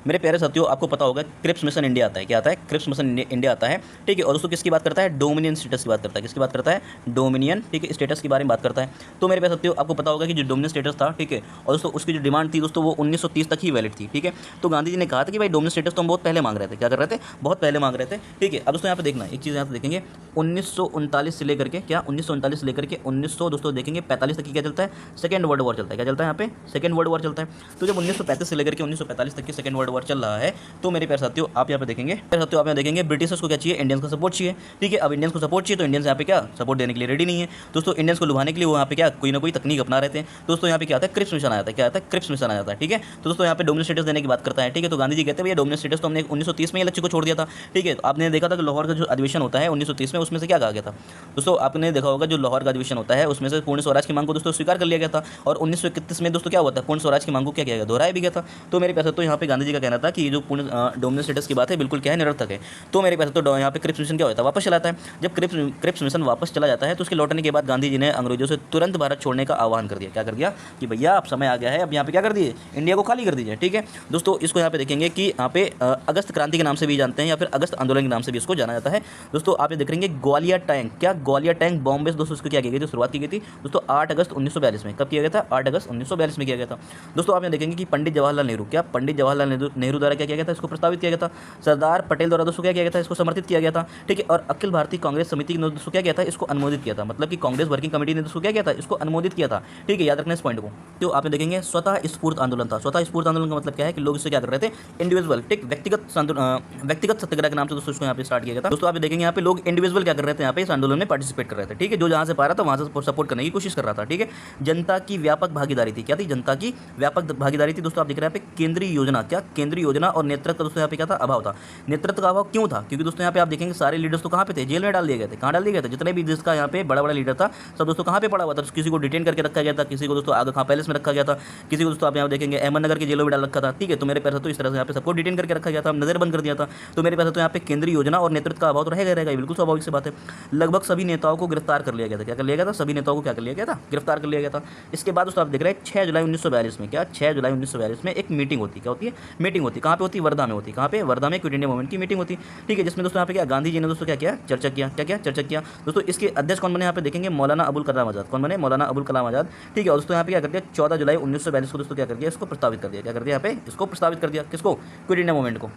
मेरे प्यारे साथियों, आपको पता होगा क्रिप्स मिशन इंडिया आता है। क्या आता है? क्रिप्स मिशन इंडिया आता है, ठीक है। और दोस्तों किसकी बात करता है? डोमिनियन स्टेटस की बात करता है। किसकी बात करता है? डोमिनियन, ठीक है, स्टेटस के बारे में बात करता है। तो मेरे प्यारे साथियों, आपको पता होगा कि जो डोमिनियन स्टेटस था, ठीक है, और दोस्तों उसकी जो डिमांड थी दोस्तों वो 1930 तक ही वैलिड थी, ठीक है। तो गांधी जी ने कहा था कि भाई डोमिनियन स्टेटस तो हम बहुत पहले मांग रहे थे। क्या कर रहे थे? बहुत पहले मांग रहे थे, ठीक है। अब दोस्तों यहाँ पे देखना एक चीज़ यहाँ पे देखेंगे, 1939 से लेकर के, क्या 1939 से लेकर के 1900 दोस्तों देखेंगे 45 तक की क्या चलता है? सेकेंड वर्ल्ड वॉर चलता है। क्या चलता है यहाँ पे? सेकेंड वर्ल्ड वॉर चलता है। तो जब 1935 से लेकर के 1945 तक की सेकेंड वर्ल्ड वॉर चल रहा है, तो मेरे प्यारे साथियों आप यहाँ पे देखेंगे, प्यारे साथियों आप यहाँ देखेंगे ब्रिटिशर्स को क्या चाहिए? इंडियंस का सपोर्ट चाहिए, ठीक है। अब इंडियंस को सपोर्ट चाहिए तो इंडियंस यहाँ पे क्या सपोर्ट देने के लिए रेडी नहीं है दोस्तों। इंडियंस को लुभाने के लिए वो यहाँ पे क्या कोई ना कोई तकनीक अपना रहे थे दोस्तों। यहाँ पे क्या आता है? क्रिप्स मिशन आ जाता है। क्या आता है? क्रिप्स मिशन आ जाता है, ठीक है। तो दोस्तों यहाँ पे डोमिनियन स्टेटस देने की बात करता है, ठीक है। तो गांधी जी कहते हैं भैया डोमिनियन स्टेटस तो हमने 1930 में ही लक्ष्य को छोड़ दिया था, ठीक है। तो आपने देखा था कि लाहौर का जो अधिवेशन होता है 1930 में, उसमें से क्या कहा गया था दोस्तों? आपने देखा होगा जो लाहौर का अधिवेशन होता है उसमें से पूर्ण स्वराज की मांग को दोस्तों स्वीकार कर लिया गया था। और 1931 में दोस्तों क्या हुआ था? पूर्ण स्वराज की मांग को क्या किया गया? दोहराया भी गया था। तो मेरे पैसे तो यहाँ पे गांधी जी का कहना था कि ये जो पूर्ण डोमिनियन स्टेटस की बात है बिल्कुल क्या है? निरर्थक है। तो मेरे पैसे तो यहाँ पे क्रिप्स मिशन क्या होता है? वापस चला आता है। जब क्रिप्स मिशन वापस चला जाता है तो उसके लौटने के बाद गांधी जी ने अंग्रेजों से तुरंत भारत छोड़ने का आह्वान कर दिया। क्या कर दिया? कि भैया अब समय आ गया है, अब यहाँ पे क्या कर दिए? इंडिया को खाली कर दीजिए, ठीक है। दोस्तों इसको यहाँ पे देखेंगे कि यहाँ पे अगस्त क्रांति के नाम से भी जानते हैं या फिर अगस्त आंदोलन के नाम से भी इसको जाना जाता है दोस्तों। आप ये देख रहे हैं ग्वालियर टैंक, क्या ग्वालियर टैंक बॉम्बे दोस्तों इसको क्या किया गया? जो शुरुआत की गई थी दोस्तों 8 अगस्त 1942 में। कब किया गया था? 8 अगस्त 1942 में किया गया था दोस्तों। आप ये देखेंगे कि पंडित जवाहरलाल नेहरू, क्या पंडित जवाहरलाल नेहरू द्वारा क्या किया गया था? इसको प्रस्तावित किया गया था। सरदार पटेल द्वारा दोस्तों क्या किया गया था? इसको समर्थित किया गया था, ठीक है। और अखिल भारतीय कांग्रेस समिति ने दोस्तों क्या किया था? इसको अनुमोदित किया था। मतलब कि कांग्रेस वर्किंग कमेटी ने दोस्तों क्या किया था? इसको अनुमोदित किया था, ठीक है। याद रखना इस पॉइंट को। तो आप देखेंगे स्वतः स्फूर्त आंदोलन था। स्वतः स्फूर्त आंदोलन का मतलब क्या है? कि लोग इससे क्या कर रहे थे? इंडिविजुअल, ठीक, व्यक्तिगत सत्याग्रह के नाम से दोस्तों इसको यहाँ पे स्टार्ट किया गया था दोस्तों। आप देखेंगे यहाँ पे लोग इंडिविजुअल क्या कर रहे थे? यहाँ पे इस आंदोलन में पार्टिसिपेट कर रहे थे, ठीक है। जो जहाँ से पा रहा था वहाँ से सपोर्ट करने की कोशिश कर रहा था, ठीक है। जनता की व्यापक भागीदारी थी। क्या थी? जनता की व्यापक भागीदारी थी दोस्तों। आप देख रहे हैं यहाँ पे केंद्रीय योजना, क्या केंद्रीय योजना और नेतृत्व का दोस्तों यहाँ पे क्या था? अभाव था। नेतृत्व का अभाव क्यों था? क्योंकि दोस्तों यहाँ पे आप देखेंगे सारे लीडर्स तो कहाँ पे थे? जेल में डाल दिए गए थे। कहाँ डाल दिए गए थे? जितने भी जिसका यहाँ पे बड़ा बड़ा लीडर था सब दोस्तों कहाँ पे पड़ा हुआ था? किसी को डिटेन करके रखा गया था, किसी को दोस्तों आगा खां पैलेस में रखा गया था, किसी को दोस्तों आप यहाँ देखेंगे अहमदनगर के जेलों में डाल रखा था, ठीक है। तो मेरे पैसे तो इस तरह से यहाँ पे सबको डिटेन करके रखा गया था, नजरबंद कर दिया था। तो मेरे पैसे तो यहाँ पे केंद्रीय योजना और नेतृत्व का अभाव तो रहेगा, बिल्कुल स्वाभाविक सी बात है। लगभग सभी नेताओं को गिरफ्तार कर लिया गया था। क्या कर लिया गया था? सभी नेताओं को क्या कर लिया गया था? गिरफ्तार कर लिया गया था। इसके बाद दोस्तों आप देख रहे हैं 6 जुलाई 1942 में, क्या 6 जुलाई 1942 में एक मीटिंग होती है। क्या होती है? मीटिंग होती है। कहाँ पे होती है? वर्धा में होती है। कहाँ पे? वर्धा में क्विट इंडिया मूवमेंट की मीटिंग होती है, ठीक है। जिसमें दोस्तों यहाँ पे क्या गांधी जी ने दोस्तों क्या किया? चर्चा किया। क्या किया? चर्चा किया दोस्तों। इसके अध्यक्ष कौन बने? यहाँ पे देखेंगे मौलाना अबुल कलाम आजाद। कौन बने? मौलाना अबुल कलाम आजाद, ठीक है। और दोस्तों यहाँ पे क्या कर दिया? 14 जुलाई 1942 को दोस्तों क्या कर दिया? इसको प्रस्तावित कर दिया। क्या कर दिया? यहाँ पे इसको प्रस्तावित कर दिया। किसको? क्विट इंडिया मूवमेंट को।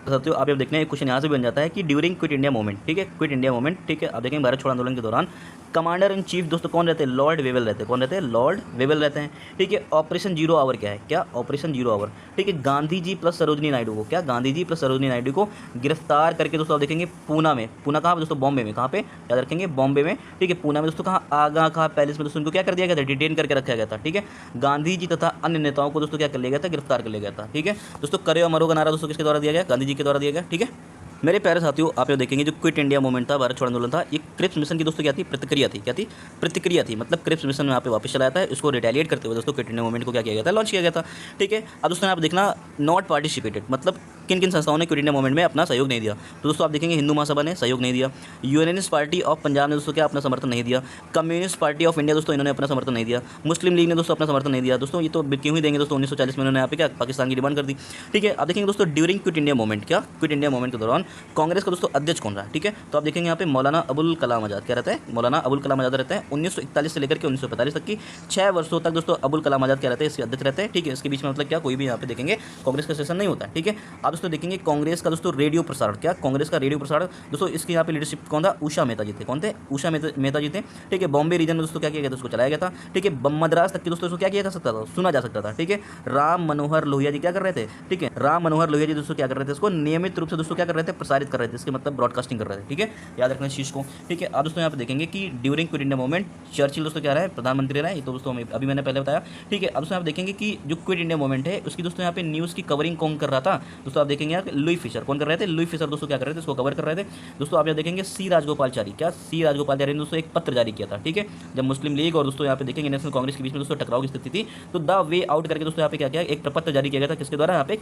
साथियों आप ये देखते हैं एक क्वेश्चन यहाँ से भी बन जाता है कि ड्यूरिंग क्विट इंडिया मूवमेंट, ठीक है, क्विट इंडिया मूवमेंट, ठीक है। आप देखेंगे भारत छोड़ो आंदोलन के दौरान कमांडर इन चीफ दोस्तों कौन रहते हैं? लॉर्ड वेवेल रहते हैं। कौन रहते हैं? लॉर्ड वेवेल रहते हैं, ठीक है। ऑपरेशन जीरो आवर क्या है? क्या? ऑपरेशन जीरो आवर, ठीक है। गांधी जी प्लस सरोजनी नायडू को, क्या गांधी जी प्लस सरोजनी नायडू को गिरफ्तार करके दोस्तों आप देखेंगे पूना में, पूना कहाँ पे दोस्तों? बॉम्बे में। कहाँ पे? याद रखेंगे बॉम्बे में, ठीक है। पूना में दोस्तों कहाँ? आगा खां पैलेस में दोस्तों उनको क्या कर दिया गया था? डिटेन करके रखा गया था, ठीक है। गांधी जी तथा अन्य नेताओं को दोस्तों क्या कर लिया गया था? गिरफ्तार कर लिया गया था, ठीक है दोस्तों। करे और मरो का नारा दोस्तों किसके द्वारा दिया गया? गांधी जी के द्वारा दिया गया, ठीक है। मेरे प्यारे साथियों आप ये देखेंगे जो क्विट इंडिया मूवमेंट था, भारत छोड़ो आंदोलन था, ये क्रिप्स मिशन की दोस्तों क्या थी? प्रतिक्रिया थी। क्या थी? प्रतिक्रिया थी। मतलब क्रिप्स मिशन में यहाँ पे वापस चला जाता है, इसको रिटेलिएट करते हुए दोस्तों क्विट इंडिया मूवमेंट को क्या किया गया था? लॉन्च किया गया था, ठीक है। अब दोस्तों आप देखना नॉट पार्टिसिपेटेड, मतलब किन किन संस्थाओं ने क्विट इंडिया मूवमेंट में अपना सहयोग नहीं दिया। तो दोस्तों आप देखेंगे हिंदू महासभा ने सहयोग नहीं दिया, यूनियनिस्ट पार्टी ऑफ पंजाब ने दोस्तों क्या अपना समर्थन नहीं दिया, कम्युनिस्ट पार्टी ऑफ इंडिया दोस्तों इन्होंने अपना समर्थन नहीं दिया, मुस्लिम लीग ने दोस्तों अपना समर्थन नहीं दिया दोस्तों। ये तो क्यों ही देंगे दोस्तों? 1940 में उन्होंने यहाँ पे क्या पाकिस्तान की डिमांड कर दी, ठीक है। आप देखेंगे दोस्तों ड्यूरिंग क्विट इंडिया मूवमेंट, क्या क्विट इंडिया मूवमेंट के दौरान कांग्रेस का दोस्तों अध्यक्ष कौन रहा, ठीक है। तो आप देखेंगे यहाँ पे मौलाना अबुल कलाम आजाद क्या रहता है? मौलाना अबुल कलाम आजाद रहता है 1941 से लेकर के 1945 तक की 6 वर्षों तक दोस्तों अबुल कलाम आजाद क्या रहते हैं? इसके अध्यक्ष रहते हैं, ठीक है। इसके बीच में मतलब क्या कोई भी यहाँ पे देखेंगे कांग्रेस का सेशन नहीं होता, ठीक है। आप दोस्तों देखेंगे कांग्रेस का दोस्तों रेडियो प्रसारण, क्या कांग्रेस का रेडियो प्रसारण दोस्तों इसके यहाँ पे लीडरशिप कौन था? उषा मेहता जी थे। कौन थे? उषा मेहता जी थे, ठीक है। बॉम्बे रीजन में दोस्तों क्या किया गया था? उसको चलाया गया था, ठीक है। मद्रास तक की दोस्तों इसको क्या किया जा सकता था? सुना जा सकता था, ठीक है। राम मनोहर लोहिया जी क्या कर रहे थे? ठीक है, राम मनोहर लोहिया जी दोस्तों क्या कर रहे थे? इसको नियमित रूप से दोस्तों क्या कर रहे थे? प्रसारित कर रहे थे, इसके मतलब ब्रॉडकास्टिंग कर रहे थे, ठीक है। याद रखना इस चीज़ को, ठीक है। आप दोस्तों यहाँ पे देखेंगे कि during quit India movement Churchill दोस्तों क्या रहा है? प्रधानमंत्री रहा है, ये तो दोस्तों अभी मैंने पहले बताया, ठीक है। अब दोस्तों आप देखेंगे कि जो क्विट इंडिया मूवमेंट है उसकी दोस्तों यहाँ पे न्यूज़ की कवरिंग कौन कर रहा था? दोस्तों आप देखेंगे यहाँ लुई फिशर कौन कर रहे थे? लुई फिशर दोस्तों क्या कर रहे थे? इसको कवर कर रहे थे दोस्तों। आप यहाँ देखेंगे सी राजगोपालचारी, क्या सी राजगोपालचारी ने दोस्तों एक पत्र जारी किया था, ठीक है। जब मुस्लिम लीग और दोस्तों यहाँ पे देखेंगे नेशनल कांग्रेस के बीच में दोस्तों टकराव की स्थिति थी, तो द वे आउट करके दोस्तों यहाँ पे क्या किया? एक प्रपत्र जारी किया गया था, किसके द्वारा? यहाँ पे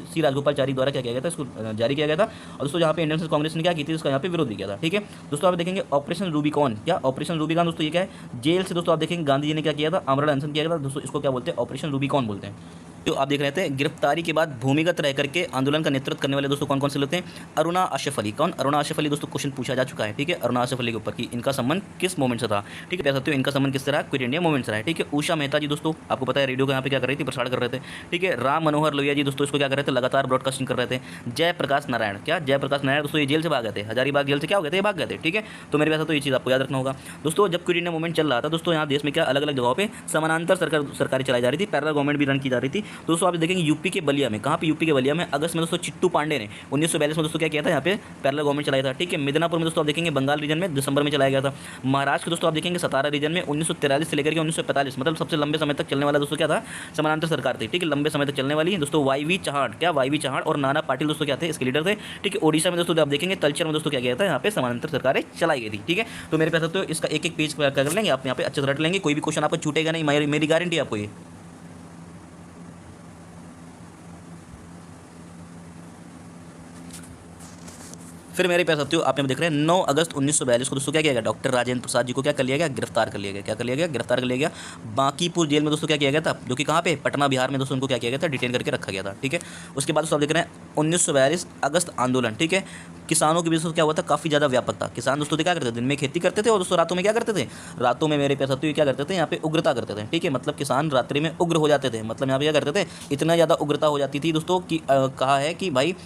सी राजगोपालचारी द्वारा क्या किया गया था? इसको जारी किया गया था। और दोस्तों यहाँ पे इंडियन नेशनल कांग्रेस ने क्या की थी? इसका यहाँ पे विरोध भी किया था, ठीक है दोस्तों। आप देखेंगे ऑपरेशन रूबिकॉन, क्या ऑपरेशन रूबिकॉन दोस्तों ये क्या है? जेल से दोस्तों आप देखेंगे गांधी जी ने क्या किया था? आमरण अनशन किया गया था दोस्तों। इसको क्या बोलते हैं? ऑपरेशन रूबिकॉन बोलते हैं। तो आप देख रहे थे गिरफ्तारी के बाद भूमिगत रह करके आंदोलन का नेतृत्व करने वाले दोस्तों कौन कौन से लोग थे? अरुणा आशिफ अली। कौन? अरुणा आशिफ अली। दोस्तों क्वेश्चन पूछा जा चुका है, ठीक है, अरुणा आशिफ अली के ऊपर कि इनका संबंध किस मूवमेंट से था, ठीक है, कह सकते हो इनका संबंध किस तरह क्विट इंडिया मूवमेंट से रहा है, ठीक है। उषा मेहता जी दोस्तों आपको पता है रेडियो का यहाँ पे क्या कर रही थी, प्रसारण कर रहे थे, ठीक है। राम मनोहर लोहिया जी दोस्तों इसको क्या कर रहे थे, लगातार ब्रॉडकास्टिंग कर रहे थे। जयप्रकाश नारायण, क्या जयप्रकाश नारायण दोस्तों ये जेल से भाग गए थे, हजारीबाग जेल से क्या हो गए थे, भाग गए थे, ठीक है। तो मेरे पास तो ये चीज़ आपको याद रखना होगा दोस्तों। जब क्विट इंडिया मूवमेंट चल रहा था दोस्तों यहाँ देश में क्या अलग अलग जगहों पे समानांतर सरकारें चलाई जा रही थी, पैरेलल गवर्नमेंट भी रन की जा रही थी। दोस्तों आप देखेंगे यूपी के बलिया में, कहाँ पे, यूपी के बलिया में अगस्त में दोस्तों चिट्टू पांडे ने 1942 में दोस्तों क्या किया था, यहाँ पे पैरेलल गवर्नमेंट चलाया था, ठीक है। मिदनापुर में दोस्तों आप देखेंगे बंगाल रीजन में दिसंबर में चलाया गया था। महाराष्ट्र के दोस्तों आप देखेंगे सतारा रीजन में 1943 से लेकर के 1945 मतलब सबसे लंबे समय तक चलने वाला दोस्तों क्या था, समानांतर सरकार थी, ठीक है, लंबे समय तक चलने वाली है दोस्तों। वाईवी चौहान, क्या वाईवी चौहान और नाना पाटिल दोस्तों क्या थे, इसके लीडर थे, ठीक है। ओडिशा में दोस्तों आप देखेंगे तलचर में दोस्तों क्या किया था, यहाँ पे समानांतर सरकारें चलाई गई थी, ठीक है। तो मेरे पास तो इसका एक एक पेज कर लेंगे आप, यहाँ पे अच्छे से रट लेंगे, कोई भी क्वेश्चन आपको छूटेगा नहीं, मेरी गारंटी आपको ये। फिर मेरे पास आते हो आप यहाँ देख रहे हैं 9 अगस्त 1942 को दोस्तों क्या किया गया, डॉक्टर राजेंद्र प्रसाद जी को क्या कर लिया गया, गिरफ्तार कर लिया गया। क्या कर लिया गया, गिरफ्तार कर लिया गया। बांकीपुर जेल में दोस्तों क्या किया गया था, जो कि कहाँ पे, पटना बिहार में दोस्तों उनको क्या किया गया था, डिटेन करके रखा गया था, ठीक है। उसके बाद दोस्तों आप देख रहे हैं 1942 अगस्त आंदोलन, ठीक है। किसानों के बीच क्या हुआ था, काफ़ी ज़्यादा व्यापक था। किसान दोस्तों क्या करते थे, दिन में खेती करते थे और दोस्तों रातों में क्या करते थे, रातों में मेरे पास आते हुए क्या करते थे, यहाँ पे उग्रता करते थे, ठीक है। मतलब किसान रात्रि में उग्र हो जाते थे, मतलब यहाँ पे क्या करते थे, इतना ज़्यादा उग्रता हो जाती थी दोस्तों कि कहा है कि भाई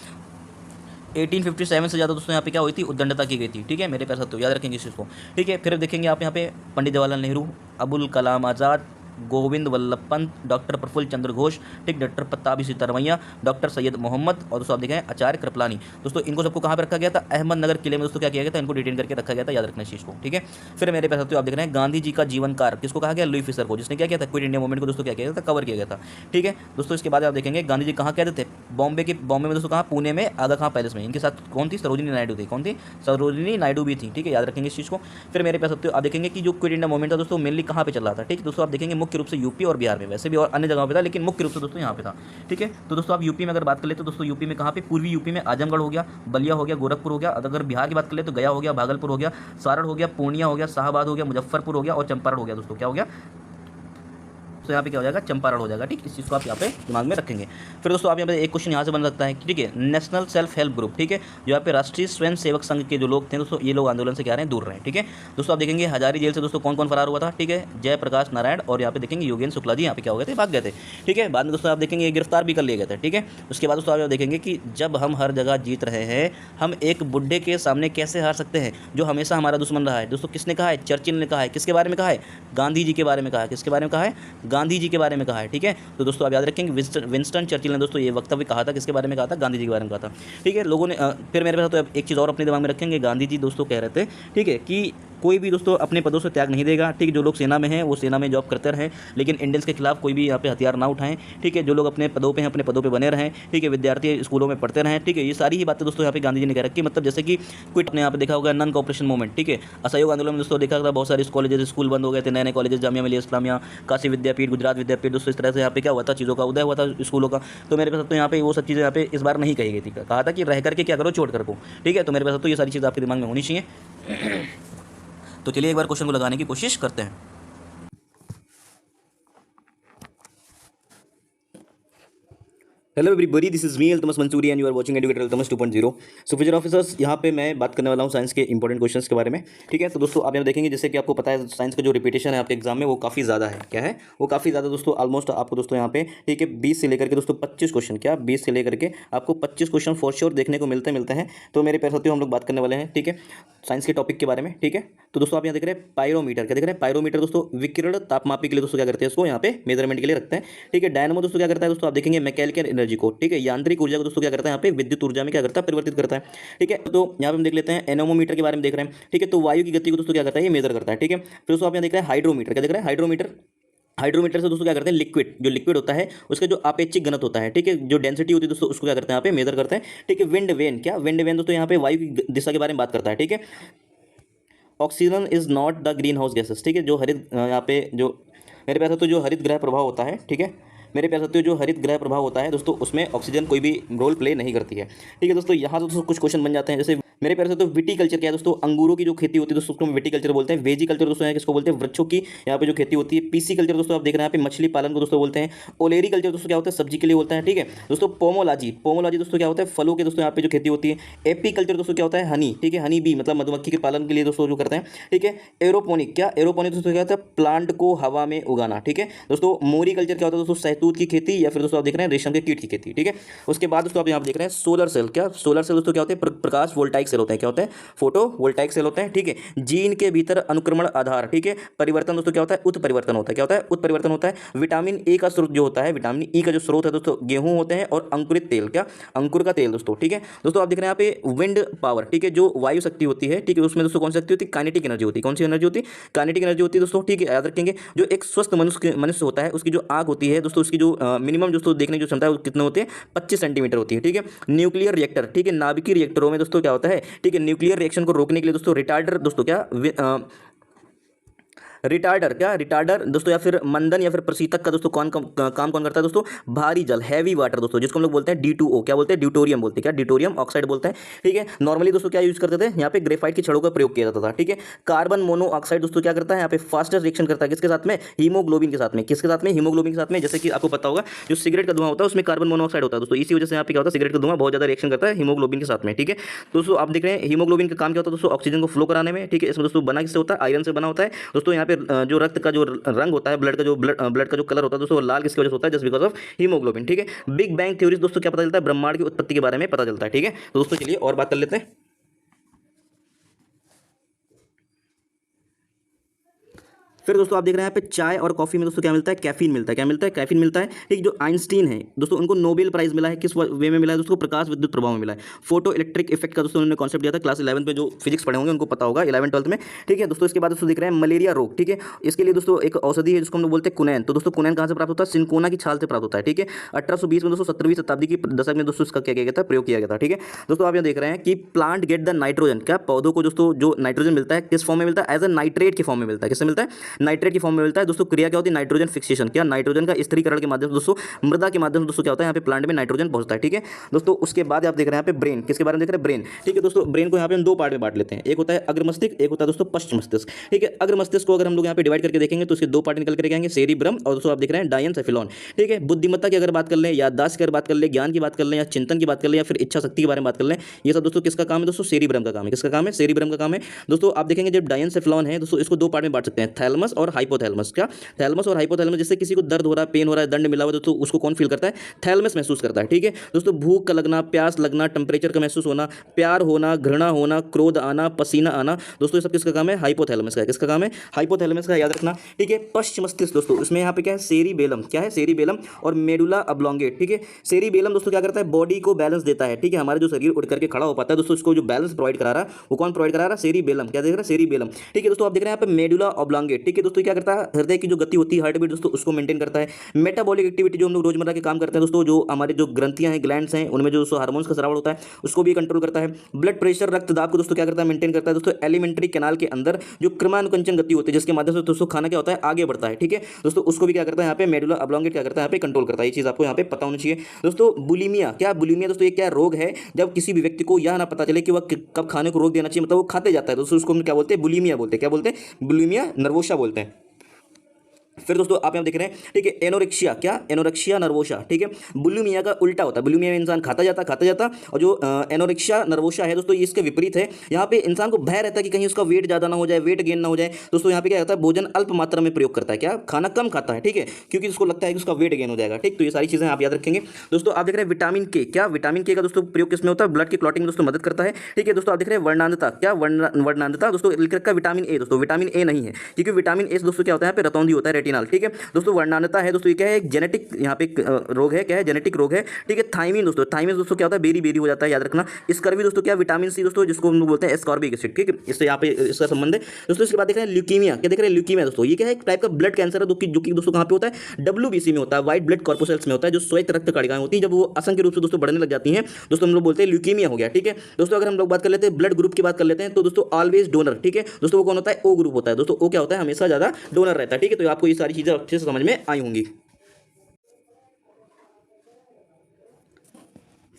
1857 से ज़्यादा दोस्तों यहाँ पे क्या हुई थी, उद्दंडता की गई थी, ठीक है। मेरे पास तो याद रखेंगे इस चीज़ को, ठीक है। फिर देखेंगे आप यहाँ पे पंडित जवाहरलाल नेहरू, अबुल कलाम आज़ाद, गोविंद वल्लभ पंत, डॉक्टर प्रफुल्ल चंद्र घोष, ठीक, डॉक्टर पत्ताबी सीतारमैया, डॉक्टर सैयद मोहम्मद और दोस्तों आप देखें आचार्य कृपलानी। दोस्तों इनको सबको कहाँ पर रखा गया था, अहमदनगर किले में दोस्तों क्या किया गया था, इनको डिटेन करके रखा गया था, याद रखना इस चीज़ को, ठीक है। फिर मेरे पास आप देख रहे हैं गांधी जी का जीवन कार्य, किसको कहा गया, लुई फिशर को, जिसने क्या किया था, क्विट इंडिया मूवमेंट को दोस्तों क्या किया गया था, कवर किया गया था, ठीक है। दोस्तों इसके बाद आप देखेंगे गांधी जी कहाँ कहते थे, बॉम्बे में दोस्तों कहाँ, पुणे में आगा खां पैलेस में। इनके साथ कौन थी, सरोजिनी नायडू थी, कौन थी, सरोजिनी नायडू भी थी, ठीक है, याद रखेंगे इस चीज़ को। फिर मेरे पास आप देखेंगे कि जो क्विट इंडिया मूवमेंट था दोस्तों मेनली कहाँ पे चल रहा था, ठीक है। दोस्तों आप देखेंगे मुख्य रूप से यूपी और बिहार में, वैसे भी और अन्य जगहों पे था लेकिन मुख्य रूप से दोस्तों यहाँ पे था, ठीक है। तो दोस्तों आप यूपी में अगर बात कर ले तो दोस्तों यूपी में कहाँ पे, पूर्वी यूपी में आजमगढ़ हो गया, बलिया हो गया, गोरखपुर हो गया। अगर बिहार की बात कर ले तो गया हो गया, भागलपुर हो गया, सारण हो गया, पूर्णिया हो गया, शाहबाद हो गया, मुजफ्फरपुर हो गया और चंपारण हो गया। दोस्तों क्या हो गया, तो यहाँ पे क्या हो जाएगा, चंपारण हो जाएगा, ठीक। इस चीज़ को आप यहाँ पे दिमाग में रखेंगे। फिर दोस्तों आप यहाँ पे एक क्वेश्चन यहाँ से बन सकता है कि ठीक है, नेशनल सेल्फ हेल्प ग्रुप, ठीक है, जो यहाँ पे राष्ट्रीय स्वयं सेवक संघ के जो लोग थे दोस्तों, ये लोग आंदोलन से क्या रहे हैं, दूर रहे हैं, ठीक है। दोस्तों आप देखेंगे हजारी जेल से दोस्तों कौन कौन फरार हुआ था, ठीक है, जयप्रकाश नारायण और यहाँ पे देखेंगे योगेंद्र शुक्ला जी यहाँ पे क्या हो गए थे, भाग गए थे, ठीक है। बाद में दोस्तों आप देखेंगे ये गिरफ्तार भी कर लिए गए थे, ठीक है। उसके बाद दोस्तों आप देखेंगे कि जब हम हर जगह जीत रहे हैं, हम एक बुढ़े के सामने कैसे हार सकते हैं जो हमेशा हमारा दुश्मन रहा है। दोस्तों किसने कहा है, चर्चिल ने कहा है। किसके बारे में कहा है, गांधी जी के बारे में कहा है। किसके बारे में कहा है, गांधी जी के बारे में कहा है, ठीक है। तो दोस्तों आप याद रखेंगे विंस्टन चर्चिल ने दोस्तों ये वक्तव्य कहा था, किसके बारे में कहा था, गांधी जी के बारे में कहा था, ठीक है। लोगों ने फिर मेरे पास तो एक चीज़ और अपने दिमाग में रखेंगे, गांधी जी दोस्तों कह रहे थे, ठीक है, कि कोई भी दोस्तों अपने पदों से त्याग नहीं देगा, ठीक है। जो लोग सेना में हैं वो सेना में जॉब करते रहें, लेकिन इंडियंस के खिलाफ कोई भी यहाँ पे हथियार ना उठाएं, ठीक है। जो लोग अपने पदों पे हैं अपने पदों पे बने रहें, ठीक है। विद्यार्थी स्कूलों में पढ़ते रहें, ठीक है। ये सारी ही बातें दोस्तों यहाँ पे गांधी जी ने कह रखी, मतलब जैसे कि क्विट अपने यहाँ पे देखा होगा नन कॉपरेशन मूवमेंट, ठीक है। असहयोग आंदोलन में दोस्तों देखा था बहुत सारे कॉलेजेस स्कूल बंद हो गए थे, नए नए कॉलेजेस, जामिया मिलिया इस्लामिया, काशी विद्यापीठ, गुजरात विद्यापीठ, दोस्तों इस तरह से यहाँ पे क्या हुआ था, चीज़ों का उदय हुआ था स्कूलों का। तो मेरे पास तो यहाँ पे वो सब चीज़ें यहाँ पे इस बार नहीं कही गई थी, कहा था कि रह करके क्या करो, छोड़ कर को, ठीक है। तो मेरे पास तो ये सारी चीज़ आपके दिमाग में होनी चाहिए। तो चलिए एक बार क्वेश्चन को लगाने की कोशिश करते हैं। Hello everybody, this is me Altamas Mansoori and you are watching educator Altamas 2.0। So future officers, यहाँ पे मैं बात करने वाला हूँ साइंस के इंपॉर्टेंट क्वेश्चंस के बारे में, ठीक है। तो दोस्तों आप यहाँ देखेंगे जैसे कि आपको पता है साइंस का जो रिपीटेशन है आपके एग्जाम में वो काफ़ी ज़्यादा है, क्या है, वो काफ़ी ज़्यादा दोस्तों, ऑलमोस्ट आपको दोस्तों यहाँ पे, ठीक है, 20 से लेकर के दोस्तों 25 क्वेश्चन, क्या 20 से लेकर के आपको 25 क्वेश्चन फॉर श्योर देखने को मिलते हैं। तो मेरे पैर हम लोग बात करने वाले हैं, ठीक है, साइंस के टॉपिक के बारे में, ठीक है। तो दोस्तों आप यहाँ देख रहे हैं पायरोमीटर, क्या देख रहे हैं, पायरोमीटर दोस्तों विकिरण तापमापी के लिए दोस्तों क्या करते हैं, इसको यहाँ पे मेजरमेंट के लिए रखते हैं, ठीक है। डायनामो दोस्तों क्या करता है, दोस्तों आप देखेंगे मैकेनिकल एनर्जी को, ठीक है, यांत्रिक ऊर्जा को दोस्तों क्या करता है, यहाँ पे विद्युत ऊर्जा में क्या करता है, परिवर्तित करता है, ठीक है। तो यहाँ पे हम देख लेते हैं एनोमोमीटर के बारे में देख रहे हैं, ठीक है। तो वायु की गति को दोस्तों क्या करता है, ये मेजर करता है, ठीक है। फिर दोस्तों आप यहाँ देख रहे हैं हाइड्रोमीटर, क्या देख रहे हैं, हाइड्रोमीटर से दोस्तों क्या करते हैं, जो लिक्विड होता है उसका जो आपेक्षिक घनत्व होता है, ठीक है, जो डेंसिटी होती है दोस्तों उसको क्या करते हैं, यहाँ पे मेजर करते हैं, ठीक है। विंड वेन दोस्तों यहाँ पे वायु की दिशा के बारे में बात करता है, ठीक है। Oxygen is not the green house gases, ठीक है, जो हरित यहाँ पे जो मेरे पास तो जो हरित ग्रह प्रभाव होता है, ठीक है, मेरे प्यारे साथियों जो हरित ग्रह प्रभाव होता है दोस्तों उसमें ऑक्सीजन कोई भी रोल प्ले नहीं करती है, ठीक है। दोस्तों यहाँ दोस्तों कुछ क्वेश्चन बन जाते हैं, जैसे मेरे प्यारे से तो विटीकल्चर क्या है दोस्तों, अंगूरों की जो खेती होती है दोस्तों उसको हम विटीकल्चर बोलते हैं। वेजीकल्चर दोस्तों यहाँ किसको बोलते हैं, वृक्षों की यहाँ पे जो खेती होती है। पीसी कल्चर दोस्तों आप देख रहे हैं यहाँ पे मछली पालन को दोस्तों बोलते हैं। ओलेरी कल्चर दोस्तों क्या होता है, सब्जी के लिए होता है, ठीक है दोस्तों। पोमोलॉजी, पोमोलॉजी दोस्तों क्या होता है, फलों के दोस्तों यहाँ पे जो खेती होती है। एपी कल्चर दोस्तों क्या होता है, हनी, ठीक है, हनी बी मतलब मधुमक्खी के पालन के लिए दोस्तों जो करते हैं, ठीक है। एरोपोनिक, क्या एरोपोनिक दोस्तों क्या होता है, प्लांट को हवा में उगाना, ठीक है दोस्तों। मोरी कल्चर क्या होता है दोस्तों, शहतूत की खेती या फिर दोस्तों आप देख रहे हैं रेशम के कीट की खेती, ठीक है। उसके बाद दोस्तों आप यहाँ देख रहे हैं सोलर सेल, क्या सोलर सेल दोस्तों क्या होते हैं, प्रकाश वोल्टाइक सेल होते हैं, क्या होते हैं, फोटो वोल्टाइक सेल होते हैं, ठीक है। जीन के भीतर अनुक्रमण आधार, ठीक है, परिवर्तन दोस्तों क्या होता है, उत्परिवर्तन होता है, क्या होता है, उत्परिवर्तन होता है। विटामिन ए का स्रोत जो होता है, विटामिन ई का जो स्रोत है दोस्तों गेहूं होते हैं और अंकुरित तेल, क्या अंकुर का तेल दोस्तों, ठीक है दोस्तों। आप देख रहे हैं यहाँ पे विंड पावर, ठीक है, जो वायु शक्ति होती है, ठीक है, उसमें दोस्तों कौन सी शक्ति होती है, काइनेटिक एनर्जी होती है, कौन सी एनर्जी होती है, काइनेटिक एनर्जी होती है दोस्तों, ठीक है। याद रखेंगे जो एक स्वस्थ मनुष्य होता है उसकी जो आंख होती है दोस्तों, उसकी जो मिनिमम दोस्तों देखने की जो क्षमता है वो कितने होते हैं, 25 सेंटीमीटर होती है, ठीक है। न्यूक्लियर रिएक्टर, ठीक है, नाभिकीय रिएक्टरों में दोस्तों क्या होता है, ठीक है, न्यूक्लियर रिएक्शन को रोकने के लिए दोस्तों रिटार्डर दोस्तों क्या रिटार्डर, क्या रिटार्डर दोस्तों या फिर मंदन या फिर प्रशीतक का दोस्तों काम कौन करता है दोस्तों, भारी जल, हैवी वाटर दोस्तों, जिसको हम लोग बोलते हैं D2O, क्या बोलते हैं, ड्यूटोरियम बोलते हैं, क्या ड्यूटोरियम ऑक्साइड बोलते हैं, ठीक है। नॉर्मली दोस्तों क्या यूज करते थे, यहाँ पे ग्रेफाइट की छड़ों का प्रयोग किया जाता था, ठीक है। कार्बन मोनोऑक्साइड दोस्तों क्या करता है, यहाँ पे फास्टेस्ट रिएक्शन करता है किसके साथ में, हीमोग्लोबिन के साथ में, किसके साथ में, हीमोग्लोबिन के साथ में। जैसे कि आपको पता होगा जो सिगरेट का धुआं होता है उसमें कार्बन मोनोऑक्साइड होता है दोस्तों, इसी वजह से यहाँ पे क्या होता है, सिगरेट का धुआं बहुत ज्यादा रिएक्शन करता है हीमोग्लोबिन के साथ में, ठीक है दोस्तों। आप देख रहे हैं हीमोग्लोबिन का काम क्या होता है दोस्तों, ऑक्सीजन को फ्लो कराने में, ठीक है। इसमें दोस्तों बना किससे होता है, आयरन से बना होता है दोस्तों। यहाँ पे जो रक्त का जो रंग होता है, ब्लड का जो कलर होता है दोस्तों वो लाल किसकी वजह से होता है, जस्ट बिकॉज ऑफ हीमोग्लोबिन, ठीक है। बिग बैंग थ्योरी दोस्तों क्या पता चलता है, ब्रह्मांड की उत्पत्ति के बारे में पता चलता है, ठीक है। तो दोस्तों चलिए और बात कर लेते हैं। फिर दोस्तों आप देख रहे हैं यहाँ पे चाय और कॉफी में दोस्तों क्या मिलता है, कैफीन मिलता है, क्या मिलता है, कैफीन मिलता है, ठीक। जो आइंस्टीन है दोस्तों उनको नोबेल प्राइज मिला है, किस वे में मिला है दोस्तों, प्रकाश विद्युत प्रभाव में मिला है। फोटो इलेक्ट्रिक इफेक्ट का दोस्तों उन्होंने कॉन्सेप्ट दिया था, क्लास 11 में जो फिजिक्स पढ़े होंगे उनको पता होगा, 11 12 में, ठीक है दोस्तों। इसके बाद दोस्तों देख रहे हैं मलेरिया रोग, ठीक है, इसके लिए दोस्तों एक औषधि है जिसको हम लोग बोलते हैं कुनैन। तो दोस्तों कुनैन कहाँ से प्राप्त होता है, सिनकोना की छाल से प्राप्त होता है, ठीक है। 1820 में दोस्तों 17वीं शताब्दी की दशक में दोस्तों इसका क्या किया गया था, प्रयोग किया गया था, ठीक है दोस्तों। आप यहाँ देख रहे हैं कि प्लांट गेट द नाइट्रोजन, क्या पौधों को दोस्तों जो नाइट्रोजन मिलता है किस फॉर्म में मिलता है, एज अ नाइट्रेट के फॉर्म में मिलता है, किससे मिलता है, नाइट्रेट की फॉर्म में मिलता है दोस्तों। क्रिया क्या होती है, नाइट्रोजन फिक्सेशन, क्या नाइट्रोजन का स्थिरीकरण के माध्यम से दोस्तों मृदा के माध्यम से दोस्तों क्या होता है, यहाँ पे प्लांट में नाइट्रोजन पहुंचता है, ठीक है दोस्तों। उसके बाद आप देख रहे हैं यहाँ पे ब्रेन, किसके बारे में देख रहे हैं, ब्रेन, ठीक है दोस्तों। ब्रेन को यहाँ पे हम दो पार्ट में बांट लेते हैं, एक होता है अग्र मस्तिष्क, एक होता है दोस्तों पश्च मस्तिष्क, ठीक है। अग्र मस्तिष्क को अगर हम लोग यहाँ पे डिवाइड करके देखेंगे तो उसके दो पार्ट निकल कर आएंगे, सेरिब्रम और दोस्तों आप देख रहे हैं डायनसेफिलॉन, ठीक है। बुद्धिमत्ता की अगर बात कर लें, याददाश्त की अगर बात कर लें, ज्ञान की बात कर लें, या चिंतन की बात कर लें, या फिर इच्छा शक्ति के बारे में बात कर लें, ये सब दोस्तों किसका काम है दोस्तों, सेरिब्रम का काम है, किसका काम है, सेरिब्रम का काम है दोस्तों। आप देखेंगे जब डायनसेफिलॉन है दोस्तों इसको दो पार्ट में बांट सकते हैं, थैलमस और हाइपोथैलमस, क्या थैलमस और हाइपोथैलमस। जिससे किसी को दर्द हो रहा है, पेन हो रहा है, दंड मिला हुआ है दोस्तों उसको कौन फील करता है, थैलमस महसूस करता है, ठीक है दोस्तों। भूख का लगना, प्यास लगना, टेम्परेचर का महसूस होना, प्यार होना, घृणा होना, क्रोध आना, पसीना आना दोस्तों ये सब किसका काम है, हाइपोथैलमस का, किसका काम है, हाइपोथैलमस का, याद रखना, ठीक है। पश्च मस्तिष्क दोस्तों इसमें यहाँ पे क्या है, सेरिबेलम, क्या है, सेरिबेलम और मेडुला ऑब्लोंगेट, ठीक है। सेरिबेलम दोस्तों क्या करता है, बॉडी को बैलेंस देता है, ठीक है। हमारे जो शरीर उठ करके खड़ा हो पाता है दोस्तों उसको जो बैलेंस प्रोवाइड करा रहा है वो कौन प्रोवाइड करा रहा है, सेरिबेलम, क्या देख रहा है, सेरिबेलम, ठीक है दोस्तों। आप देख रहे हैं यहाँ पे मेडुला ऑब्लोंगेट, ठीक है दोस्तों। क्या करता है, हृदय की जो गति होती है, हार्ट बीट दोस्तों उसको मेंटेन करता है। मेटाबॉलिक एक्टिविटी जो हम लोग रोजमर्रा के काम करते हैं दोस्तों, जो हमारे जो ग्रंथियां हैं, ग्लैंड्स हैं, उनमें जो हार्मोन्स का स्राव होता है उसको भी कंट्रोल करता है। ब्लड प्रेशर, रक्तदाब को दोस्तों क्या करता है, मेंटेन करता है दोस्तों। एलिमेंट्री कैनाल के अंदर जो क्रमानुकंचन गति होती है जिसके माध्यम से दोस्तों खाना क्या होता है, आगे बढ़ता है, ठीक है दोस्तों, उसको भी क्या करता है यहाँ पे मेडुला ऑब्लोंगेट क्या करता है, यहाँ पे कंट्रोल करता है। ये चीज आपको यहाँ पे पता होनी चाहिए दोस्तों। बुलिमिया, क्या बुलिमिया दोस्तों ये क्या रोग है, जब किसी भी व्यक्ति को यह ना पता चले कि वह कब खाने को रोक देना चाहिए, मतलब वो खाते जाता है दोस्तों, उसको हम क्या बोलते हैं, बुलिमिया बोलते हैं, क्या बोलते हैं, बुलिमिया नर्वोसा बोलते हैं। फिर दोस्तों आप यहाँ देख रहे हैं, ठीक है, एनोरेक्सिया, क्या एनोरेक्सिया नर्वोसा, ठीक है। बुलिमिया का उल्टा होता है, बुलिमिया में इंसान खाता जाता, और जो एनोरेक्सिया नर्वोसा है दोस्तों ये इसके विपरीत है। यहाँ पे इंसान को भय रहता है कि कहीं उसका वेट ज़्यादा ना हो जाए, वेट गेन ना हो जाए दोस्तों। यहाँ पे क्या होता है, भोजन अल्प मात्रा में प्रयोग करता है, क्या खाना कम खाता है, ठीक है, क्योंकि उसको लगता है कि उसका वेट गेन हो जाएगा, ठीक। तो ये सारी चीज़ें आप याद रखेंगे दोस्तों। आप देख रहे हैं विटामिन के, क्या विटामिन के का दोस्तों प्रयोग किसमें होता है, ब्लड की क्लॉटिंग में दोस्तों मदद करता है, ठीक है दोस्तों। आप देख रहे हैं वर्णांधता, क्या वर्णांधता दोस्तों लिख रखा है विटामिन ए दोस्तों, विटामिन ए नहीं है क्योंकि विटामिन ए दोस्तों क्या होता है, यहाँ पे रतौंधी होता है, रेटिनॉल, ठीक है दोस्तों। वर्णांधता है दोस्तों ये क्या है, एक जेनेटिक यहाँ पे रोग है, क्या है, जेनेटिक रोग है, ठीक है। थाइमिन दोस्तों, थाइमिन दोस्तों क्या होता है, बेरी बेरी हो जाता है, याद रखना। स्कर्वी दोस्तों क्या, विटामिन सी दोस्तों जिसको हम लोग बोलते हैं एस्कॉर्बिक एसिड, ठीक है, इससे यहाँ पे इसका संबंध है दोस्तों। इसके बाद देख रहे हैं ल्यूकीमिया, क्या देख रहे हैं, ल्यूकीमिया दोस्तों ये क्या है, एक टाइप का ब्लड कैंसर है जो कि दोस्तों कहाँ पे होता है, WBC में होता है, व्हाइट ब्लड कॉर्पोसेल्स में होता है, जो श्वेत रक्त कणिकाएं होती हैं, जब वो असंख्य रूप से दोस्तों बढ़ने लग जाती हैं दोस्तों हम लोग बोलते हैं ल्यूकीमिया हो गया, ठीक है दोस्तों। अगर हम लोग बात कर लेते हैं ब्लड ग्रुप की बात कर लेते हैं तो दोस्तों ऑलवेज डोनर, ठीक है दोस्तों, वो कौन होता है, ओ ग्रुप होता है दोस्तों। ओ क्या होता है, हमेशा ज्यादा डोनर रहता है, ठीक है। तो आपको ये सारी चीजें अच्छे से समझ में आई होंगी।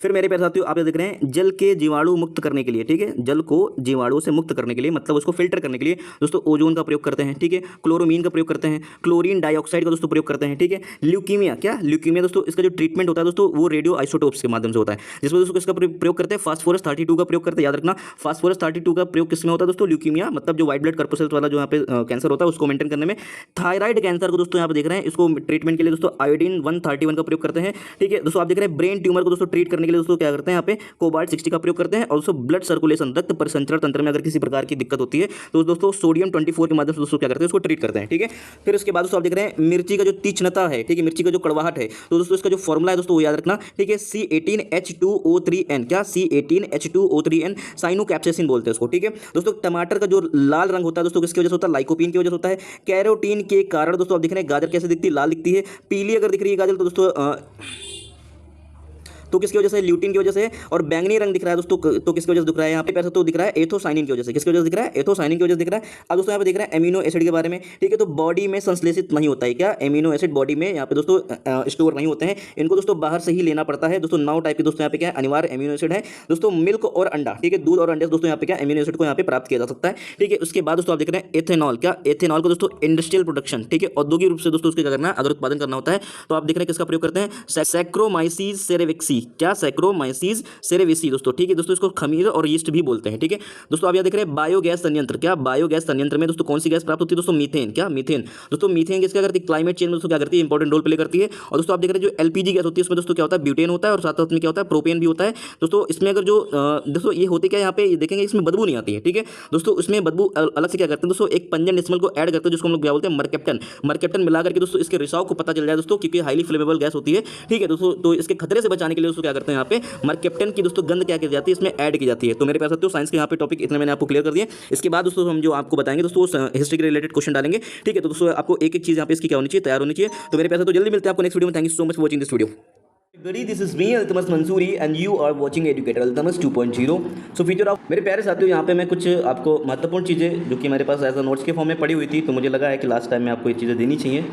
फिर मेरे प्यारे साथियों आप ये देख रहे हैं जल के जीवाणु मुक्त करने के लिए, ठीक है, जल को जीवाणुओं से मुक्त करने के लिए, मतलब उसको फिल्टर करने के लिए दोस्तों ओजोन का प्रयोग करते हैं, ठीक है, क्लोरोमीन का प्रयोग करते हैं, क्लोरीन डाइऑक्साइड का दोस्तों प्रयोग करते हैं, ठीक है। ल्यूकीमिया, क्या ल्यूकीमिया दोस्तों, इसका जो ट्रीटमेंट होता है दोस्तों वो रेडियो आइसोटोप्स के माध्यम से होता है, जिसमें दोस्तों इसका प्रयोग करते हैं फास्फोरस 32 का प्रयोग करते हैं। याद रखना फास्फोरस 32 का प्रयोग किसमें होता है दोस्तों, ल्यूकीमिया, मतलब जो व्हाइट ब्लड कॉर्पसेल्स वाला जो यहाँ पे कैंसर होता है उसको मेंटेन करने में। थायराइड कैंसर को दोस्तों यहाँ पे देख रहे हैं, इसको ट्रीटमेंट के लिए दोस्तों आयोडीन 131 का प्रयोग करते हैं, ठीक है दोस्तों। आप देख रहे हैं ब्रेन ट्यूमर को दोस्तों ट्रीट करने के लिए दोस्तों क्या करते हैं, यहाँ पे कोबाल्ट 60 का प्रयोग करते हैं। और दोस्तों ब्लड सर्कुलेशन, रक्त परिसंचरण तंत्र में अगर किसी प्रकार की दिक्कत होती है तो दोस्तों सोडियम 24 के माध्यम से दोस्तों क्या करते हैं, उसको ट्रीट करते हैं, ठीक है। फिर उसके बाद दोस्तों आप देख रहे हैं मिर्ची का जो तीक्ष्णता है, ठीक है, मिर्ची का जो कड़वाहट है, तो दोस्तों इसका जो फॉर्मूला है दोस्तों वो याद रखना, ठीक है, C18H2O3N, क्या C18H2O3N, साइनोकैप्सेसिन बोलते हैं उसको, ठीक है दोस्तों। टमाटर का जो लाल रंग होता है दोस्तों किसकी वजह से होता है, लाइकोपीन की वजह से होता है। कैरोटीन के कारण दोस्तों आप देख रहे हैं गाजर कैसे दिखती है, लाल दिखती है। पीली अगर दिख रही है गाजर तो दोस्तों तो किसकी वजह से, ल्यूटिन की वजह से। और बैंगनी रंग दिख रहा है दोस्तों तो किसकी वजह से दिख रहा है, यहाँ पे पैसा तो दिख रहा है एथोसाइनिन की वजह से, किसकी वजह से दिख रहा है, एथोसाइनिन की वजह से दिख रहा है। अब दोस्तों यहाँ पे दिख रहा है एमिनो एसिड के बारे में, ठीक है, तो बॉडी में संश्लेषित नहीं होता है, क्या एमिनो एसिड बॉडी में यहाँ पे दोस्तों स्टोर नहीं होते हैं, इनको दोस्तों बाहर से ही लेना पड़ता है दोस्तों। 9 टाइप के दोस्तों यहाँ पे क्या अनिवार्य एमिनो एसिड है दोस्तों। मिल्क और अंडा, ठीक है, दूध और अंडे दोस्तों यहाँ पे क्या एमिनो एसिड को यहाँ पे प्राप्त किया जा सकता है, ठीक है। उसके बाद दोस्तों आप देख रहे हैं एथेनॉल, क्या एथेनॉल को दोस्तों इंडस्ट्रियल प्रोडक्शन, ठीक है, औद्योगिक रूप से दोस्तों उसके क्या करना है, अगर उत्पादन करना होता है तो आप देख रहे हैं किसका प्रयोग करते हैं, सैक्रोमाइसीस सेरेविक्सी, क्या सैक्रोमाइसीस सेरेविसी दोस्तों, ठीक है दोस्तों। इसको खमीर और यीस्ट भी बोलते हैं, ठीक है दोस्तों। आप यहाँ देख रहे हैं बायोगैस संयंत्र, क्या बायोगैस संयंत्र में दोस्तों कौन सी गैस प्राप्त होती है दोस्तों, मीथेन, क्या मीथेन दोस्तों। मीथेन गैस क्या करती है, क्लाइमेट चेंज में दोस्तों क्या करती है, इंपॉर्टेंट रोल प्ले करती है। और दोस्तों आप देख रहे हैं जो एलपीजी गैस होती है उसमें दोस्तों क्या होता है, ब्यूटेन होता है, और साथ साथ में क्या होता है, प्रोपेन भी होता है दोस्तों। इसमें अगर जो दोस्तों ये होते क्या यहाँ पे देखेंगे इसमें बदबू नहीं आती है, ठीक है दोस्तों। इसमें बदबू अलग से क्या करते हैं दोस्तों, एक पंजन डिस्मल को ऐड करते हैं जिसको हम लोग क्या बोलते हैं, मरकेप्टन, मरकेप्टन मिला करके दोस्तों इसके रिसाव को पता चल जाए दोस्तों, क्योंकि हाईली फ्लेमेबल गैस होती है, ठीक है दोस्तों। तो इसके खतरे से बचाने के लिए दोस्तों क्या करते हैं, यहाँ पे मरकेप्टन की दोस्तों गंध क्या की जाती है, इसमें ऐड की जाती है। तो मेरे पास साथियों साइंस के यहाँ पे टॉपिक इतने मैंने आपको क्लियर कर दिए। इसके बाद दोस्तों हम जो आपको बताएंगे दोस्तों हिस्ट्री के रिलेटेड क्वेश्चन डालेंगे, ठीक है। तो दोस्तों आपको एक एक चीज़ यहाँ पे इसकी क्या होनी चाहिए, तैयार होनी चाहिए। तो मेरे पास तो जल्दी मिलते हैं आपको नेक्स्ट वीडियो में। Thank you so much for watching this video. This is me Altamas Mansoori and you are watching Educator Altamas 2.0। So future of मेरे प्यारे साथियों, यहाँ पे मैं कुछ आपको महत्वपूर्ण चीज़ें जो कि मेरे पास एज अ नोट्स के फॉर्म में पड़ी हुई थी, तो मुझे लगा है कि लास्ट टाइम में आपको ये चीज़ें देनी चाहिए,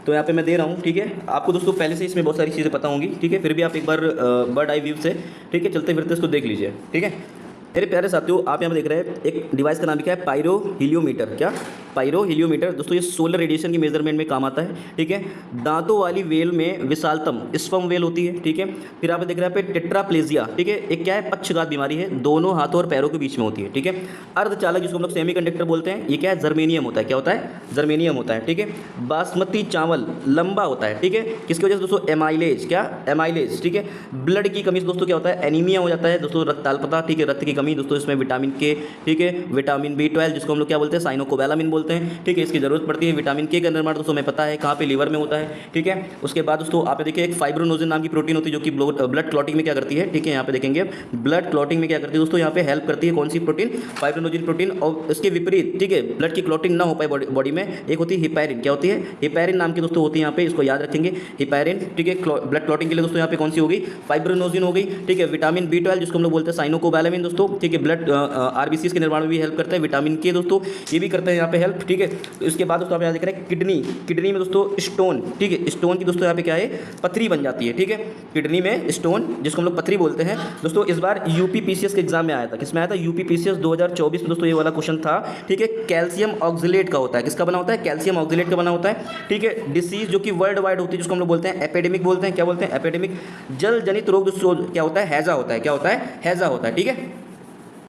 तो यहाँ पे मैं दे रहा हूँ, ठीक है। आपको दोस्तों पहले से इसमें बहुत सारी चीज़ें पता होंगी, ठीक है, फिर भी आप एक बार बर्ड आई व्यू से, ठीक है, चलते फिरते इसको देख लीजिए, ठीक है। मेरे प्यारे साथियों आप यहाँ पे देख रहे हैं एक डिवाइस का नाम क्या है, पायरो हीलियोमीटर, क्या पायरो हीलियोमीटर दोस्तों। ये सोलर रेडिएशन की मेजरमेंट में काम आता है, ठीक है। दांतों वाली वेल में विशालतम स्पर्म वेल होती है, ठीक है। फिर आप देख रहे हैं पे टेट्राप्लेजिया, ठीक है, एक क्या है, पक्षघात बीमारी है, दोनों हाथों और पैरों के बीच में होती है, ठीक है। अर्धचालक जिसको हम लोग सेमीकंडक्टर बोलते हैं, ये क्या है, जर्मेनियम होता है, क्या होता है, जर्मेनियम होता है, ठीक है। बासमती चावल लंबा होता है, ठीक है, किसकी वजह से दोस्तों, एमाइलेज, क्या एमाइलेज, ठीक है। ब्लड की कमी से दोस्तों क्या होता है, एनीमिया हो जाता है दोस्तों, रक्ताल्पता, ठीक है, रक्त की कमी दोस्तों। इसमें विटामिन के, ठीक है, विटामिन B12 जिसको हम लोग क्या बोलते हैं, साइनोकोबैलामिन बोलते हैं, ठीक है, इसकी जरूरत पड़ती है। विटामिन के का निर्माण दोस्तों हमें पता है कहाँ पे, लीवर में होता है, ठीक है। उसके बाद दोस्तों आप देखिए एक फाइब्रोनोजिन नाम की प्रोटीन होती है जो कि ब्लड क्लॉटिंग में क्या करती है, ठीक है, यहाँ पे देखेंगे ब्लड क्लॉटिंग में क्या करती है दोस्तों, यहाँ पे हेल्प करती है। कौन सी प्रोटीन, फाइब्रोनोजिन प्रोटीन। और इसके विपरीत, ठीक है, ब्लड की क्लॉटिंग ना हो पाए बॉडी में, एक होती है हिपैरिन, क्या होती है, हिपैरिन नाम की दोस्तों होती है, यहाँ पे इसको याद रखेंगे, हिपैरिन, ठीक है। ब्लड क्लॉटिंग के लिए दोस्तों यहाँ पे कौन सी होगी, फाइब्रोनोजिन हो गई, ठीक है। विटामिन B12 जिसको हम लोग बोलते हैं साइनोकोबैलामिन दोस्तों, ठीक है, ब्लड आरबीसी के निर्माण में भी हेल्प करता है। विटामिन के दोस्तों ये भी करते हैं यहाँ पे हेल्प, ठीक है। तो इसके बाद दोस्तों आप यहाँ देख रहे हैं किडनी, किडनी में दोस्तों स्टोन, ठीक है, स्टोन की दोस्तों यहाँ पे क्या है, पथरी बन जाती है, ठीक है। किडनी में स्टोन जिसको हम लोग पथरी बोलते हैं दोस्तों। इस बार यूपीपीसीएस के एग्जाम में आया था, किसमें आया था, यूपीपीसीएस 2024 में दोस्तों ये वाला क्वेश्चन था, ठीक है। कैल्शियम ऑक्सिलेट का होता है, किसका बना होता है, कैल्शियम ऑक्सिलेट का बना होता है, ठीक है। डिसीज जो कि वर्ल्ड वाइड होती है जिसको हम लोग बोलते हैं एपिडेमिक बोलते हैं, क्या बोलते हैं, एपिडेमिक। जल जनित रोग दोस्तों क्या होता है, हैजा होता है, क्या होता है, हैजा होता है, ठीक है।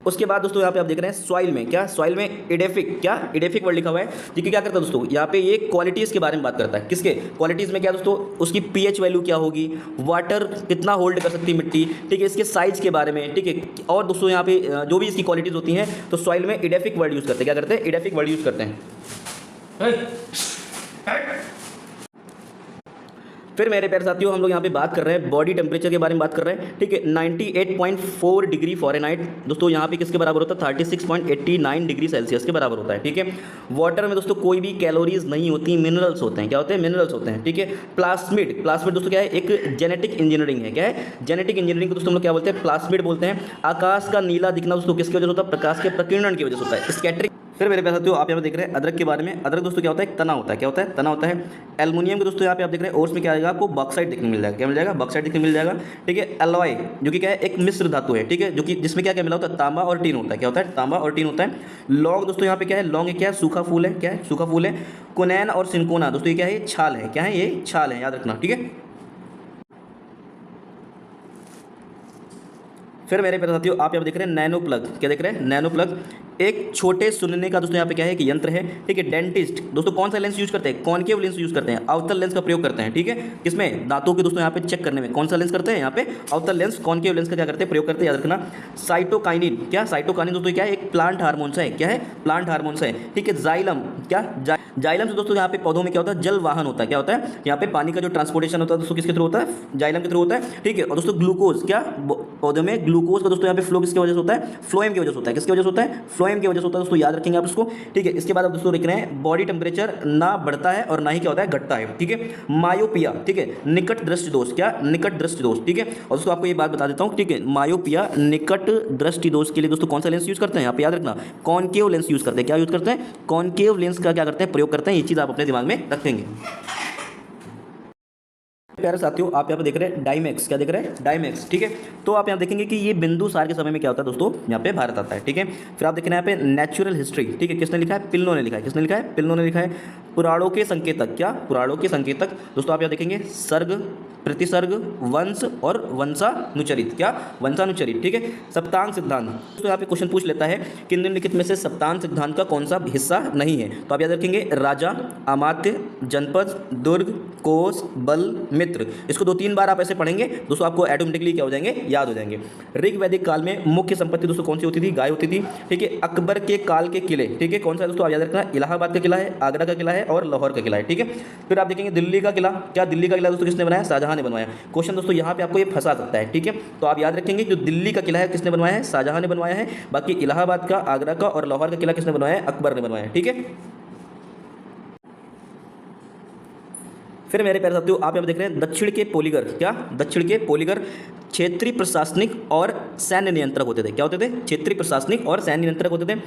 उसके बाद दोस्तों यहाँ पे आप देख रहे हैं सॉइल में, क्या सॉइल में इडेफिक, क्या इडेफिक वर्ड लिखा हुआ है, ठीक है। क्या करता है दोस्तों, यहाँ पे ये क्वालिटीज़ के बारे में बात करता है, किसके क्वालिटीज़ में, क्या दोस्तों, उसकी पीएच वैल्यू क्या होगी, वाटर कितना होल्ड कर सकती है मिट्टी, ठीक है, इसके साइज के बारे में, ठीक है। और दोस्तों यहाँ पे जो भी इसकी क्वालिटीज़ होती हैं तो सॉइल में इडेफिक वर्ड यूज़ करते हैं, क्या करते हैं, इडेफिक वर्ड यूज़ करते हैं। फिर मेरे प्यारे साथियों हम लोग यहाँ पे बात कर रहे हैं बॉडी टेम्परेचर के बारे में बात कर रहे हैं, ठीक है। 98.4 डिग्री फ़ारेनहाइट दोस्तों यहाँ पे किसके बराबर होता है, 36.89 डिग्री सेल्सियस के बराबर होता है, ठीक है। वाटर में दोस्तों कोई भी कैलोरीज नहीं होती, मिनरल्स होते हैं, क्या होते हैं, मिनरल्स होते हैं, ठीक है। प्लास्मिड, प्लास्मिड दोस्तों क्या है, एक जेनेटिक इंजीनियरिंग है, क्या है, जेनेटिक इंजीनियरिंग को दोस्तों हम लोग क्या बोलते हैं, प्लास्मिड बोलते हैं। आकाश का नीला दिखना दोस्तों किसकी वजह से होता है, प्रकाश के प्रकीर्णन की वजह से होता है। स्कैटरिंग फिर मेरे प्यारे साथियों आप यहाँ पे देख रहे हैं अदरक के बारे में। अदरक दोस्तों क्या होता है, एक तना होता है। क्या होता है, तना होता है। एल्युमिनियम के दोस्तों यहाँ पे आप देख रहे हैं ओर्स में क्या आएगा, आपको बॉक्साइट देखने मिल जाएगा। क्या मिल जाएगा, बॉक्साइट देखने मिल जाएगा। ठीक है। एलॉय जो कि क्या है, एक मिश्र धातु है। ठीक है, जो कि जिसमें क्या क्या मिला होता है, तांबा और टीन होता है। क्या होता है, तांबा और टीन होता है। लौंग दोस्तों यहाँ पे क्या है, लौंग क्या है, सूखा फूल है। क्या है, सूखा फूल है। कुनैन और सिंकोना दोस्तों ये क्या है, ये छाल है। क्या है, ये छाल है, याद रखना। ठीक है। फिर मेरे प्यारे साथियों आप यहाँ देख रहे हैं नैनो प्लग। क्या देख रहे हैं, नैनो प्लग एक छोटे सुनने का दोस्तों यहाँ पे क्या है, एक यंत्र है। ठीक है। डेंटिस्ट दोस्तों कौन सा लेंस यूज करते हैं, कॉनकेव लेंस यूज करते हैं, अवतल लेंस का प्रयोग करते हैं। ठीक है। किसमें, दांतों के दोस्तों यहाँ पे चेक करने में कौन सा लेंस करते हैं, यहाँ पे अवतल लेंस, कॉनकेव लेंस का क्या करते हैं, प्रयोग करते हैं। याद रखना। साइटोकाइनिन, क्या साइटोकाइनिन दोस्तों क्या है, एक प्लांट हार्मोन्स है। क्या है, प्लांट हार्मोन्स है। ठीक है। जाइलम, क्या जाइलम से दोस्तों यहाँ पे पौधों में क्या होता है, जल वाहन होता है। क्या होता है, यहाँ पे पानी का जो ट्रांसपोर्टेशन होता है दोस्तों किसके थ्रू होता है, जाइलम के थ्रू होता है। ठीक है। और दोस्तों ग्लूकोज, क्या पौधे में ग्लूकोज का दोस्तों यहाँ पे फ्लो किसकी वजह से होता है, फ्लोएम की वजह से होता है। किसकी वजह से होता है, फ्लोएम की वजह से होता है दोस्तों, याद रखेंगे आप इसको। ठीक है। इसके बाद आप दोस्तों देख रहे हैं बॉडी टेम्परेचर ना बढ़ता है और ना ही क्या होता है, घटता है। ठीक है। मायोपिया, ठीक है, निकट दृष्टि दोष। क्या, निकट दृष्टि दोष। ठीक है। और दोस्तों आपको ये बात बता देता हूँ। ठीक है। मायोपिया निकट दृष्टि दोष के लिए दोस्तों कौन सा लेंस यूज करते हैं, यहाँ पे याद रखना, कॉनकेव लेंस यूज करते हैं। क्या यूज करते हैं, कॉनकेव लेंस का क्या करते हैं, प्रयोग करते हैं। ये चीज आप अपने दिमाग में रखेंगे। प्यारे साथियों आप यहाँ पे देख रहे हैं डाइमेक्स। क्या देख रहे हैं, डाइमेक्स। ठीक है। तो आप यहाँ देखेंगे कि ये बिंदुसार के समय में क्या होता है दोस्तों, यहाँ पे भारत आता है। ठीक है। फिर आप देख रहे हैं यहाँ पे नेचुरल हिस्ट्री। ठीक है। किसने लिखा है, पिल्लो ने लिखा है। किसने लिखा है, पिल्लो ने लिखा है। पुराणों के संकेतक, क्या पुराणों के संकेतक दोस्तों आप यहाँ देखेंगे सर्ग, प्रतिसर्ग, वंश और वंशानुचरित। क्या, वंशानुचरित। ठीक है। सप्तांग सिद्धांत दोस्तों यहाँ पे क्वेश्चन पूछ लेता है कि निम्नलिखित में से सप्तांग सिद्धांत का कौन सा हिस्सा नहीं है। तो आप याद रखेंगे राजा, अमात्य, जनपद, दुर्ग, कोस, बल, मित्र। इसको 2-3 बार आप ऐसे पढ़ेंगे दोस्तों, आपको ऑटोमेटिकली क्या हो जाएंगे, याद हो जाएंगे। ऋग वैदिक काल में मुख्य संपत्ति दोस्तों कौन सी होती थी, गाय होती थी। ठीक है। अकबर के काल के किले, ठीक है, कौन सा दोस्तों आप याद रखना, इलाहाबाद का किला है, आगरा का किला है और लाहौर का किला है। ठीक है। फिर आप देखेंगे दिल्ली का किला। क्या, दिल्ली का किला दोस्तों किसने बनाया, शाहजहां ने बनवाया। क्वेश्चन दोस्तों यहाँ पे आपको ये फंसा सकता है। ठीक है। तो आप याद रखेंगे जो दिल्ली का किला है किसने बनवाया है, शाहजहां ने बनवाया है। बाकी इलाहाबाद का, आगरा का और लाहौर का किला किसने बनवाया है, अकबर ने बनवाया है। ठीक है। फिर मेरे प्यारे साथियों आप यहाँ देख रहे हैं दक्षिण के पोलीगर। क्या, दक्षिण के पोलीगर क्षेत्रीय प्रशासनिक और सैन्य नियंत्रक होते थे। क्या होते थे, क्षेत्रीय प्रशासनिक और सैन्य नियंत्रक होते थे।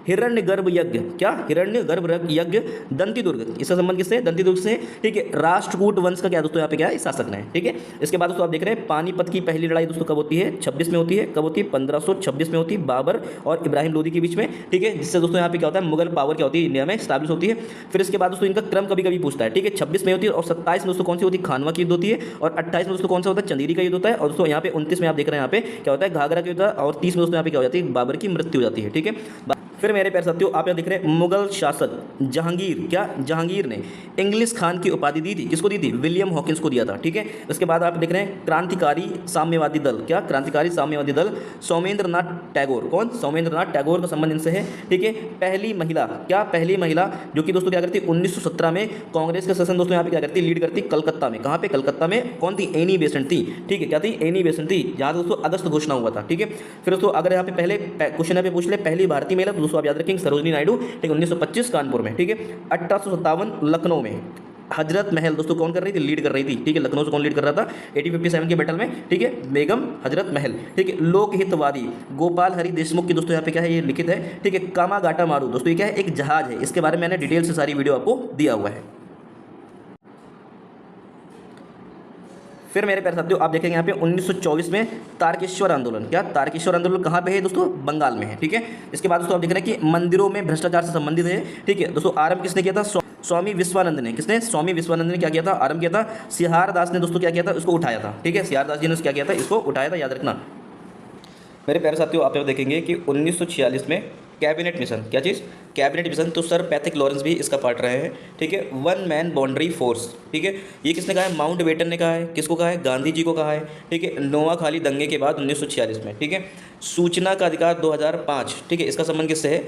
हिरण्यगर्भ यज्ञ, क्या, हिरण्यगर्भ यज्ञ दंती दुर्ग, इसका संबंध किससे, दंती दुर्ग से। ठीक है। राष्ट्रकूट वंश का क्या दोस्तों यहाँ पे क्या है, शासक है। ठीक है। इसके बाद दोस्तों आप देख रहे हैं पानीपत की पहली लड़ाई दोस्तों कब होती है, 26 में होती है। कब होती है, 1526 में होती है, बाबर और इब्राहिम लोदी के बीच में। ठीक है। जिससे दोस्तों यहाँ पे क्या होता है, मुगल पावर क्या होती है, इंडिया में स्टैब्लिश होती है। फिर इसके बाद दोस्तों इनका क्रम कभी कभी पूछता है। ठीक है। 26 में होती है और 27 में दोस्तों कौन सी होती है, खानवा की युद्ध होती है। और 28 में दोस्तों कौन सा होता है, चंदेरी का युद्ध होता है। और दोस्तों यहाँ पे 29 में आप देख रहे हैं यहाँ पे क्या होता है, घाघरा का युद्ध। और 30 में दोस्तों यहाँ पे क्या हो जाती है, बाबर की मृत्यु हो जाती है। ठीक है। फिर मेरे प्यारे साथियों आप यहाँ देख रहे हैं मुगल शासक जहांगीर। क्या, जहांगीर ने इंग्लिश खान की उपाधि दी थी, किसको दी थी, विलियम हॉकिंस को दिया था। ठीक है। उसके बाद आप देख रहे हैं क्रांतिकारी साम्यवादी दल। क्या, क्रांतिकारी साम्यवादी दल सौमेंद्र नाथ टैगोर। कौन, सौमेंद्र नाथ टैगोर का संबंध इनसे है। ठीक है। पहली महिला, क्या, पहली महिला जो कि दोस्तों क्या करती है, 1917 में कांग्रेस का शासन दोस्तों यहाँ पे क्या करती है, लीड करती कलकत्ता में। कहाँ पे, कलकत्ता में। कौन थी, एनी बेसेंट थी। ठीक है। क्या थी, एनी बेसेंट थी। यहाँ दोस्तों अगस्त घोषणा हुआ था। ठीक है। फिर दोस्तों अगर यहाँ पे पहले क्वेश्चन यहाँ पे पूछ ले पहली भारतीय महिला, तो दोस्तों आप याद रखेंगे सरोजिनी नायडू। ठीक है। 1925 कानपुर में। ठीक है। 1857 लखनऊ में हजरत महल दोस्तों कौन कर रही थी, लीड कर रही थी। ठीक है। लखनऊ से कौन लीड कर रहा था, 1857 के बैटल में। ठीक है। बेगम हजरत महल। ठीक है। लोकहितवादी गोपाल हरि देशमुख की दोस्तों यहाँ पे क्या है, ये लिखित है। ठीक है। कामागाटा मारू दोस्तों ये क्या है, एक जहाज है। इसके बारे में मैंने डिटेल से सारी वीडियो आपको दिया हुआ है। फिर मेरे प्यारे साथियों आप देखेंगे यहाँ पे 1924 में तारकेश्वर आंदोलन। क्या, तारकेश्वर आंदोलन कहाँ पे है दोस्तों, बंगाल में है। ठीक है। इसके बाद दोस्तों आप देख रहे हैं कि मंदिरों में भ्रष्टाचार से संबंधित है। ठीक है। दोस्तों आरंभ किसने किया था, स्वामी विश्वानंद ने। किसने, स्वामी विश्वानंद ने क्या किया था, आरंभ किया था। सिहार दास ने दोस्तों क्या किया था, उसको उठाया था। ठीक है। सिहार दास जी ने क्या किया था, इसको उठाया था, याद रखना। मेरे प्यारे साथियों आप देखेंगे कि 1946 में कैबिनेट मिशन, क्या चीज़, कैबिनेट मिशन, तो सर पैथिक लॉरेंस भी इसका पार्ट रहे हैं। ठीक है। One man boundary force. ठीक है। ये किसने कहा है, माउंट बेटन ने कहा है। किसको कहा है, गांधी जी को कहा है। ठीक है। नोआखाली दंगे के बाद 1946 में। ठीक है। सूचना का अधिकार 2005। ठीक है। इसका संबंध किससे है,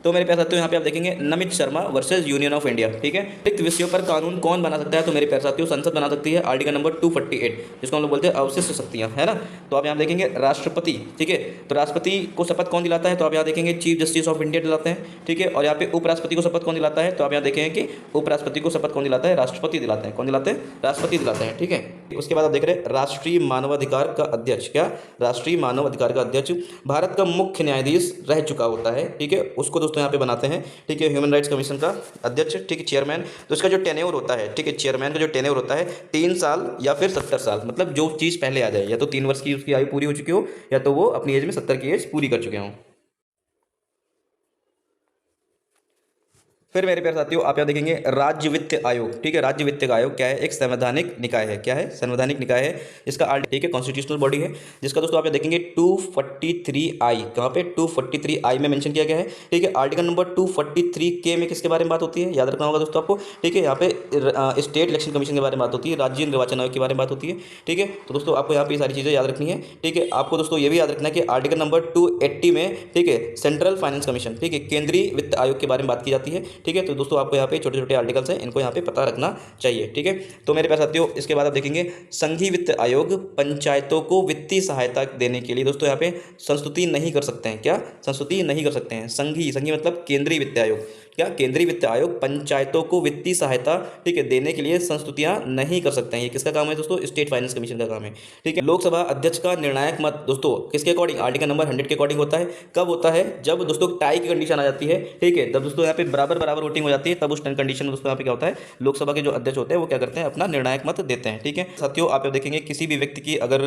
तो मेरे प्यारे साथियों यहाँ पे आप देखेंगे Namit Sharma versus union of India. ठीक है। रिक्त विषयों पर कानून कौन बना सकता है, तो मेरे प्यारे साथियों संसद बना सकती है। आर्टिकल नंबर 248 जिसको हम लोग बोलते हैं अवशिष्ट शक्तियाँ, है ना। तो आप यहाँ देखेंगे राष्ट्रपति। ठीक है। तो राष्ट्रपति को शपथ कौन दिलाता है, तो आप यहाँ देखेंगे चीफ जस्टिस ऑफ इंडिया दिलाते हैं। ठीक है। और यहाँ पे उपराष्ट्रपति को शपथ कौन दिलाता है, तो आप यहाँ देखेंगे कि उपराष्ट्रपति को शपथ कौन दिलाता है, राष्ट्रपति दिलाते हैं। कौन दिलाते हैं, राष्ट्रपति दिलाते हैं। ठीक है। उसके बाद आप देख रहे हैं राष्ट्रीय मानवाधिकार का अध्यक्ष। क्या, राष्ट्रीय मानवाधिकार का अध्यक्ष भारत का मुख्य न्यायाधीश रह चुका होता है। ठीक है। उसको दोस्तों यहाँ पे बनाते हैं, ठीक है, ह्यूमन राइट्स कमीशन का अध्यक्ष, ठीक है, चेयरमैन। तो इसका जो टेन्योर होता है, ठीक है, चेयरमैन का जो टेन्योर होता है 3 साल या फिर 70 साल, मतलब जो चीज़ पहले आ जाए, या तो 3 वर्ष की उसकी आयु पूरी हो चुकी हो, या तो वो अपनी एज में 70 की एज पूरी कर चुके हों। फिर मेरे प्यारे साथियों आप यहाँ देखेंगे राज्य वित्त आयोग, ठीक है, राज्य वित्त आयोग क्या है, एक संवैधानिक निकाय है। क्या है? संवैधानिक निकाय है। इसका ठीक है कॉन्स्टिट्यूशनल बॉडी है, जिसका दोस्तों आप यहाँ देखेंगे 243I, कहाँ पे 243I में मेंशन किया गया है, ठीक है। आर्टिकल नंबर 243K में किसके बारे में बात होती है, याद रखना होगा दोस्तों आपको, ठीक है। यहाँ पे स्टेट इलेक्शन कमीशन के बारे में बात होती है, राज्य निर्वाचन आयोग के बारे में बात होती है, ठीक है। तो दोस्तों आपको यहाँ पे सारी चीज़ें याद रखनी है, ठीक है। आपको दोस्तों ये भी याद रखना है कि आर्टिकल नंबर 280 में, ठीक है, सेंट्रल फाइनेंस कमीशन, ठीक है, केंद्रीय वित्त आयोग के बारे में बात की जाती है, ठीक है। तो दोस्तों आपको यहाँ पे छोटे छोटे आर्टिकल्स हैं, इनको यहाँ पे पता रखना चाहिए, ठीक है। तो मेरे प्यारे साथियों इसके बाद आप देखेंगे संघीय वित्त आयोग पंचायतों को वित्तीय सहायता देने के लिए दोस्तों यहाँ पे संस्तुति नहीं कर सकते हैं। क्या? संस्तुति नहीं कर सकते हैं। संघीय मतलब केंद्रीय वित्त आयोग, क्या? केंद्रीय वित्त आयोग पंचायतों को वित्तीय सहायता, ठीक है, देने के लिए संस्तुतियां नहीं कर सकते हैं। ये किसका काम है दोस्तों? स्टेट फाइनेंस कमीशन का काम है, ठीक है। लोकसभा अध्यक्ष का निर्णायक मत दोस्तों किसके अकॉर्डिंग? आर्टिकल नंबर 100 के अकॉर्डिंग होता है। कब होता है? जब दोस्तों टाई की कंडीशन आ जाती है, ठीक है, तब दोस्तों यहाँ पे बराबर बराबर वोटिंग हो जाती है, तब उस कंडीशन में दोस्तों यहाँ पे क्या होता है, लोकसभा के जो अध्यक्ष होते हैं वो क्या करते हैं, अपना निर्णायक मत देते हैं, ठीक है। साथियों आप देखेंगे किसी भी व्यक्ति की अगर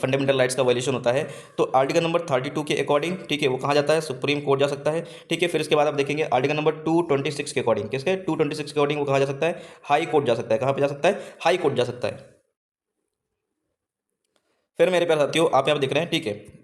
फंडामेंटल राइट्स का वायलेशन होता है तो आर्टिकल नंबर 32 के अकॉर्डिंग, ठीक है, वो कहाँ जाता है? सुप्रीम कोर्ट जा सकता है, ठीक है। फिर इसके बाद आप देखेंगे आर्टिकल नंबर 226 के अकॉर्डिंग, किसके? 226 के अकॉर्डिंग वो कहाँ जा सकता है? हाई कोर्ट जा सकता है। कहाँ पे जा सकता है? हाई कोर्ट जा सकता है। फिर मेरे प्यारे साथियों आप यहाँ पे देख रहे हैं, ठीक है,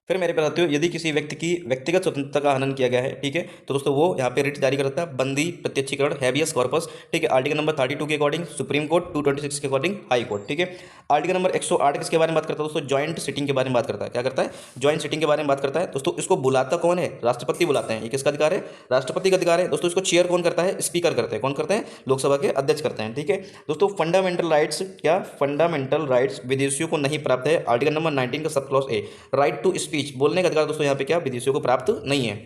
फिर मेरे प्यारे साथियों यदि किसी व्यक्ति की व्यक्तिगत स्वतंत्रता का हनन किया गया है, ठीक है, तो दोस्तों वो यहाँ पे रिट जारी कर सकता है, बंदी प्रत्यक्षीकरण, हैबियस कॉर्पस, ठीक है, आर्टिकल नंबर 32 के अकॉर्डिंग सुप्रीम कोर्ट, 226 के अकॉर्डिंग हाई कोर्ट, ठीक है। आर्टिकल नंबर 108 किसके बारे में बात करता है दोस्तों? ज्वाइंट सिटिंग के बारे में बात करता है। क्या करता है? ज्वाइंट सिटिंग के बारे में बात करता है दोस्तों। इसको बुलाता कौन है? राष्ट्रपति बुलाते हैं। ये किसका अधिकार है? राष्ट्रपति का अधिकार है दोस्तों। इसको चेयर कौन करता है? स्पीकर करते हैं। कौन करते हैं? लोकसभा के अध्यक्ष करते हैं, ठीक है दोस्तों। फंडामेंटल राइट्स, क्या? फंडामेंटल राइट्स विदेशियों को नहीं प्राप्त है। आर्टिकल नंबर 19 का sub clause A, right to speech, बोलने का अधिकार दोस्तों यहाँ पे क्या? विदेशियों को प्राप्त नहीं है।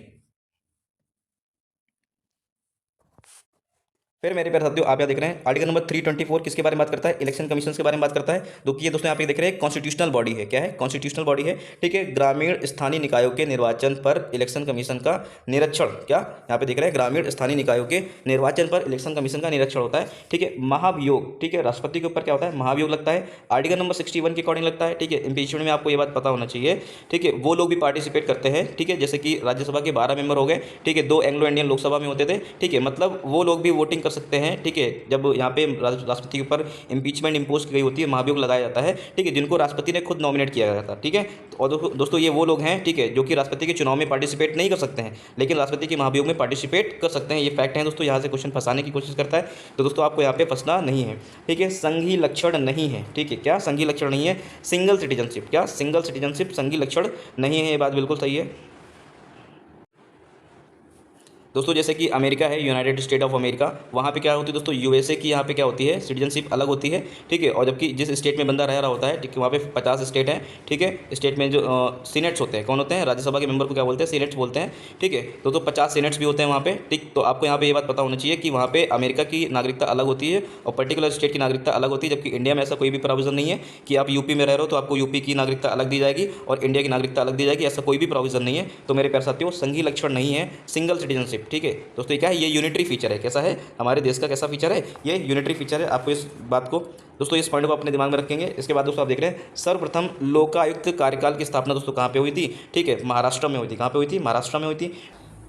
फिर मेरे प्यारे साथियों आप यहाँ देख रहे हैं आर्टिकल नंबर 324 किसके बारे में बात करता है? इलेक्शन कमीशन के बारे में बात करता है। ये दोस्तों यहाँ पे देख रहे हैं कॉन्स्टिट्यूशनल बॉडी है। क्या है? कॉन्स्टिट्यूशनल बॉडी है, ठीक है। ग्रामीण स्थानीय निकायों के निर्वाचन पर इलेक्शन कमीशन का निरीक्षण, क्या यहाँ पे देख रहे हैं, ग्रामीण स्थानीय निकायों के निर्वाचन पर इलेक्शन कमीशन का निरीक्षण होता है, ठीक है। महाभियोग, ठीक है, राष्ट्रपति के ऊपर क्या होता है? महाभियोग लगता है। आर्टिकल नंबर 61 के अकॉर्डिंग लगता है, ठीक है। इम्पीचमेंट में आपको ये बात पता होना चाहिए, ठीक है, वो लोग भी पार्टिसिपेट करते हैं, ठीक है, जैसे कि राज्यसभा के 12 मेंबर हो गए, ठीक है, 2 एंग्लो इंडियन लोकसभा में होते थे, ठीक है, मतलब वो लोग भी वोटिंग कर सकते हैं, ठीक है। जब यहाँ पे राष्ट्रपति के ऊपर इंपीचमेंट इंपोज की गई होती है, महाभियोग लगाया जाता है, ठीक है, जिनको राष्ट्रपति ने खुद नॉमिनेट किया गया था, ठीक है। और दोस्तों ये वो लोग हैं, ठीक है, जो कि राष्ट्रपति के चुनाव में पार्टिसिपेट नहीं कर सकते हैं, लेकिन राष्ट्रपति के महाभियोग में पार्टिसिपेट कर सकते हैं। ये फैक्ट है दोस्तों। यहाँ से क्वेश्चन फंसाने की कोशिश करता है, तो दोस्तों आपको यहाँ पे फंसना नहीं है, ठीक है। संघीय लक्षण नहीं है, ठीक है, क्या? संघीय लक्षण नहीं है। सिंगल सिटीजनशिप, क्या? सिंगल सिटीजनशिप संघीय लक्षण नहीं है। ये बात बिल्कुल सही है दोस्तों। जैसे कि अमेरिका है, यूनाइटेड स्टेट ऑफ अमेरिका, वहाँ पे क्या होती है दोस्तों? यूएसए की यहाँ पे क्या होती है? सिटीजनशिप अलग होती है, ठीक है। और जबकि जिस स्टेट में बंदा रह रहा होता है, ठीक है, वहाँ पे 50 स्टेट हैं, ठीक है। स्टेट में जो सीनेट्स होते हैं, कौन होते हैं? राज्यसभा के मेंबर को क्या बोलते हैं? सीनेट्स बोलते हैं, ठीक है। तो 50 सीनेट्स भी होते हैं वहाँ पे, ठीक। तो आपको यहाँ पे ये बात पता होना चाहिए कि वहाँ पे अमेरिका की नागरिकता अलग होती है और पर्टिकुलर स्टेट की नागरिकता अलग होती है, जबकि इंडिया में ऐसा कोई भी प्रोविजन नहीं है कि आप यूपी में रह रहे हो तो आपको यूपी की नागरिकता अलग दी जाएगी और इंडिया की नागरिकता अलग दी जाएगी। ऐसा कोई भी प्रोविजन नहीं है। तो मेरे प्यारे साथियों संघीय लक्षण नहीं है, सिंगल सिटीजनशिप, ठीक है दोस्तों। क्या है? ये यूनिटरी फीचर है। कैसा है? हमारे देश का कैसा फीचर है? ये यूनिटरी फीचर है। आपको इस बात को दोस्तों, इस पॉइंट को अपने दिमाग में रखेंगे। इसके बाद दोस्तों आप देख रहे हैं सर्वप्रथम लोकायुक्त कार्यकाल की स्थापना दोस्तों कहाँ पे हुई थी? ठीक है, महाराष्ट्र में हुई थी। कहाँ पे हुई थी? महाराष्ट्र में हुई थी।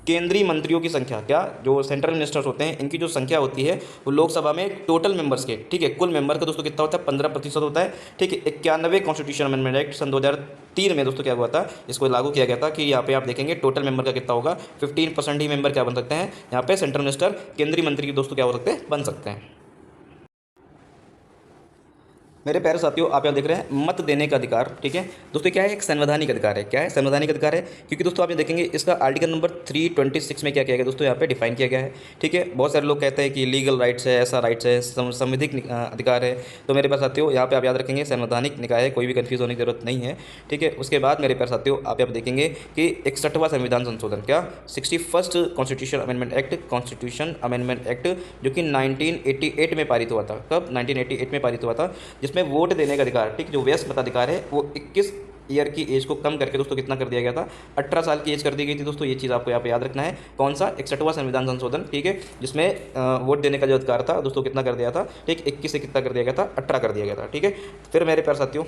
केंद्रीय मंत्रियों की संख्या, क्या? जो सेंट्रल मिनिस्टर्स होते हैं इनकी जो संख्या होती है वो लोकसभा में टोटल मेंबर्स के, ठीक है, कुल मेंबर का दोस्तों कितना होता है? 15% होता है, ठीक है। 91 कॉन्स्टिट्यूशन अमेंडमेंट एक्ट सन 2003 में दोस्तों क्या हुआ था? इसको लागू किया गया था कि यहाँ पे आप देखेंगे टोटल मेंबर का कितना होगा? 15% ही मेंबर क्या बन सकते हैं? यहाँ पे सेंट्रल मिनिस्टर, केंद्रीय मंत्री दोस्तों क्या हो सकते हैं? बन सकते हैं। मेरे प्यारे साथियों आप यहाँ देख रहे हैं मत देने का अधिकार, ठीक है दोस्तों। क्या है? एक संवैधानिक अधिकार है। क्या है? संवैधानिक अधिकार है, क्योंकि दोस्तों आप ये देखेंगे इसका आर्टिकल नंबर 326 में क्या किया गया दोस्तों? यहाँ पे डिफाइन किया गया है, ठीक है। बहुत सारे लोग कहते हैं कि लीगल राइट्स है, ऐसा राइट्स है, संवैधानिक अधिकार है। तो मेरे प्यारे साथियों यहाँ पे आप याद रखेंगे संवैधानिक निकाय है, कोई भी कन्फ्यूज होने की जरूरत नहीं है, ठीक है। उसके बाद मेरे प्यारे साथियों आप यहाँ देखेंगे कि 61वां संविधान संशोधन, क्या? 61st constitution amendment act, constitution amendment act जो कि 1988 में पारित हुआ था। कब? 1988 में पारित हुआ था, जिसमें वोट देने का अधिकार, ठीक, जो वयस्क मताधिकार है वो 21 ईयर की एज को कम करके दोस्तों कितना कर दिया गया था, 18 साल की एज कर दी गई थी दोस्तों। ये चीज़ आपको यहाँ पे याद रखना है। कौन सा? 61वां संविधान संशोधन, ठीक है, जिसमें वोट देने का जो अधिकार था दोस्तों कितना कर दिया था, ठीक, 21 से कितना कर दिया गया था, 18 कर दिया गया था, ठीक है। फिर मेरे प्यारे साथियों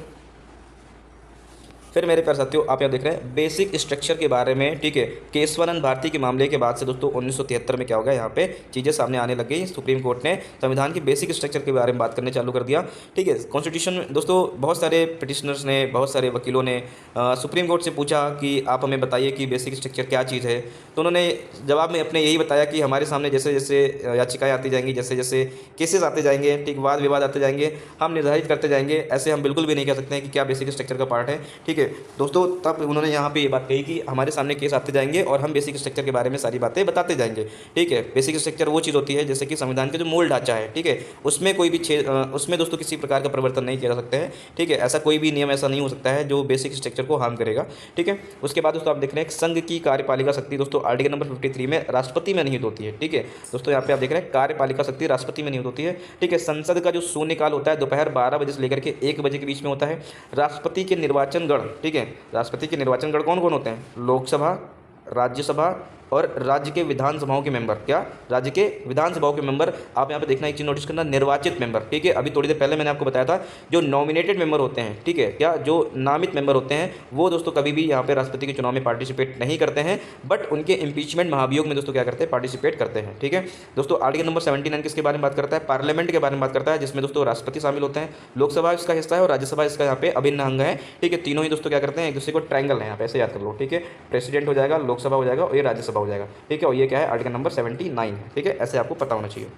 आप यहाँ देख रहे हैं बेसिक स्ट्रक्चर के बारे में, ठीक है। केशवानंद भारती के मामले के बाद से दोस्तों 1973 में क्या होगा, यहाँ पे चीज़ें सामने आने लग गई। सुप्रीम कोर्ट ने संविधान की बेसिक स्ट्रक्चर के बारे में बात करने चालू कर दिया, ठीक है। कॉन्स्टिट्यूशन में दोस्तों बहुत सारे पिटिशनर्स ने, बहुत सारे वकीलों ने सुप्रीम कोर्ट से पूछा कि आप हमें बताइए कि बेसिक स्ट्रक्चर क्या चीज़ है। तो उन्होंने जवाब में अपने यही बताया कि हमारे सामने जैसे जैसे याचिकाएँ आती जाएंगी, जैसे जैसे केसेस आते जाएंगे, ठीक, वाद विवाद आते जाएंगे, हम निर्धारित करते जाएंगे। ऐसे हम बिल्कुल भी नहीं कह सकते हैं कि क्या बेसिक स्ट्रक्चर का पार्ट है, ठीक है दोस्तों। तब उन्होंने यहाँ पे ये बात कही कि हमारे सामने केस आते जाएंगे और हम बेसिक स्ट्रक्चर के बारे में सारी बातें बताते जाएंगे, ठीक है। बेसिक स्ट्रक्चर वो चीज़ होती है जैसे कि संविधान का जो मूल ढांचा है, ठीक है, उसमें कोई भी उसमें दोस्तों किसी प्रकार का परिवर्तन नहीं किया जा सकता है, ठीक है। ऐसा कोई भी नियम ऐसा नहीं हो सकता है जो बेसिक स्ट्रक्चर को हार्म करेगा, ठीक है। उसके बाद दोस्तों आप देख रहे हैं संघ की कार्यपालिका शक्ति दोस्तों आर्टिकल नंबर 53 में राष्ट्रपति में निहित होती है, ठीक है दोस्तों। यहाँ पे आप देख रहे हैं कार्यपालिका शक्ति राष्ट्रपति में निहित होती है, ठीक है। संसद का जो शून्यकाल होता है दोपहर 12 बजे से लेकर के 1 बजे के बीच में होता है। राष्ट्रपति के निर्वाचन गण, ठीक है, राष्ट्रपति के निर्वाचन गण कौन कौन होते हैं? लोकसभा, राज्यसभा और राज्य के विधानसभाओं के मेंबर। क्या? राज्य के विधानसभाओं के मेंबर। आप यहाँ पे देखना एक चीज़ नोटिस करना, निर्वाचित मेंबर, ठीक है। अभी थोड़ी देर पहले मैंने आपको बताया था जो नॉमिनेटेड मेंबर होते हैं, ठीक है, क्या जो नामित मेंबर होते हैं वो दोस्तों कभी भी यहाँ पे राष्ट्रपति के चुनाव में पार्टिसिपेट नहीं करते हैं, बट उनके इम्पीचमेंट महाभियोग में दोस्तों क्या करते हैं? पार्टिसिपेट करते हैं, ठीक है दोस्तों। आर्टिकल नंबर 79 किसके बारे में बात करता है? पार्लियामेंट के बारे में बात करता है, जिसमें दोस्तों राष्ट्रपति शामिल होते हैं, लोकसभा इसका हिस्सा है और राज्यसभा इसका यहाँ पे अभिन्न अंग है, ठीक है। तीनों ही दोस्तों क्या करते हैं? एक दूसरे को ट्रायंगल है, यहाँ पे ऐसे याद कर लो, ठीक है। प्रेसिडेंट हो जाएगा, लोकसभा हो जाएगा और ये राज्यसभा हो जाएगा, ठीक है। और ये क्या है? आर्टिकल नंबर 79 है, ठीक है। ऐसे आपको पता होना चाहिए।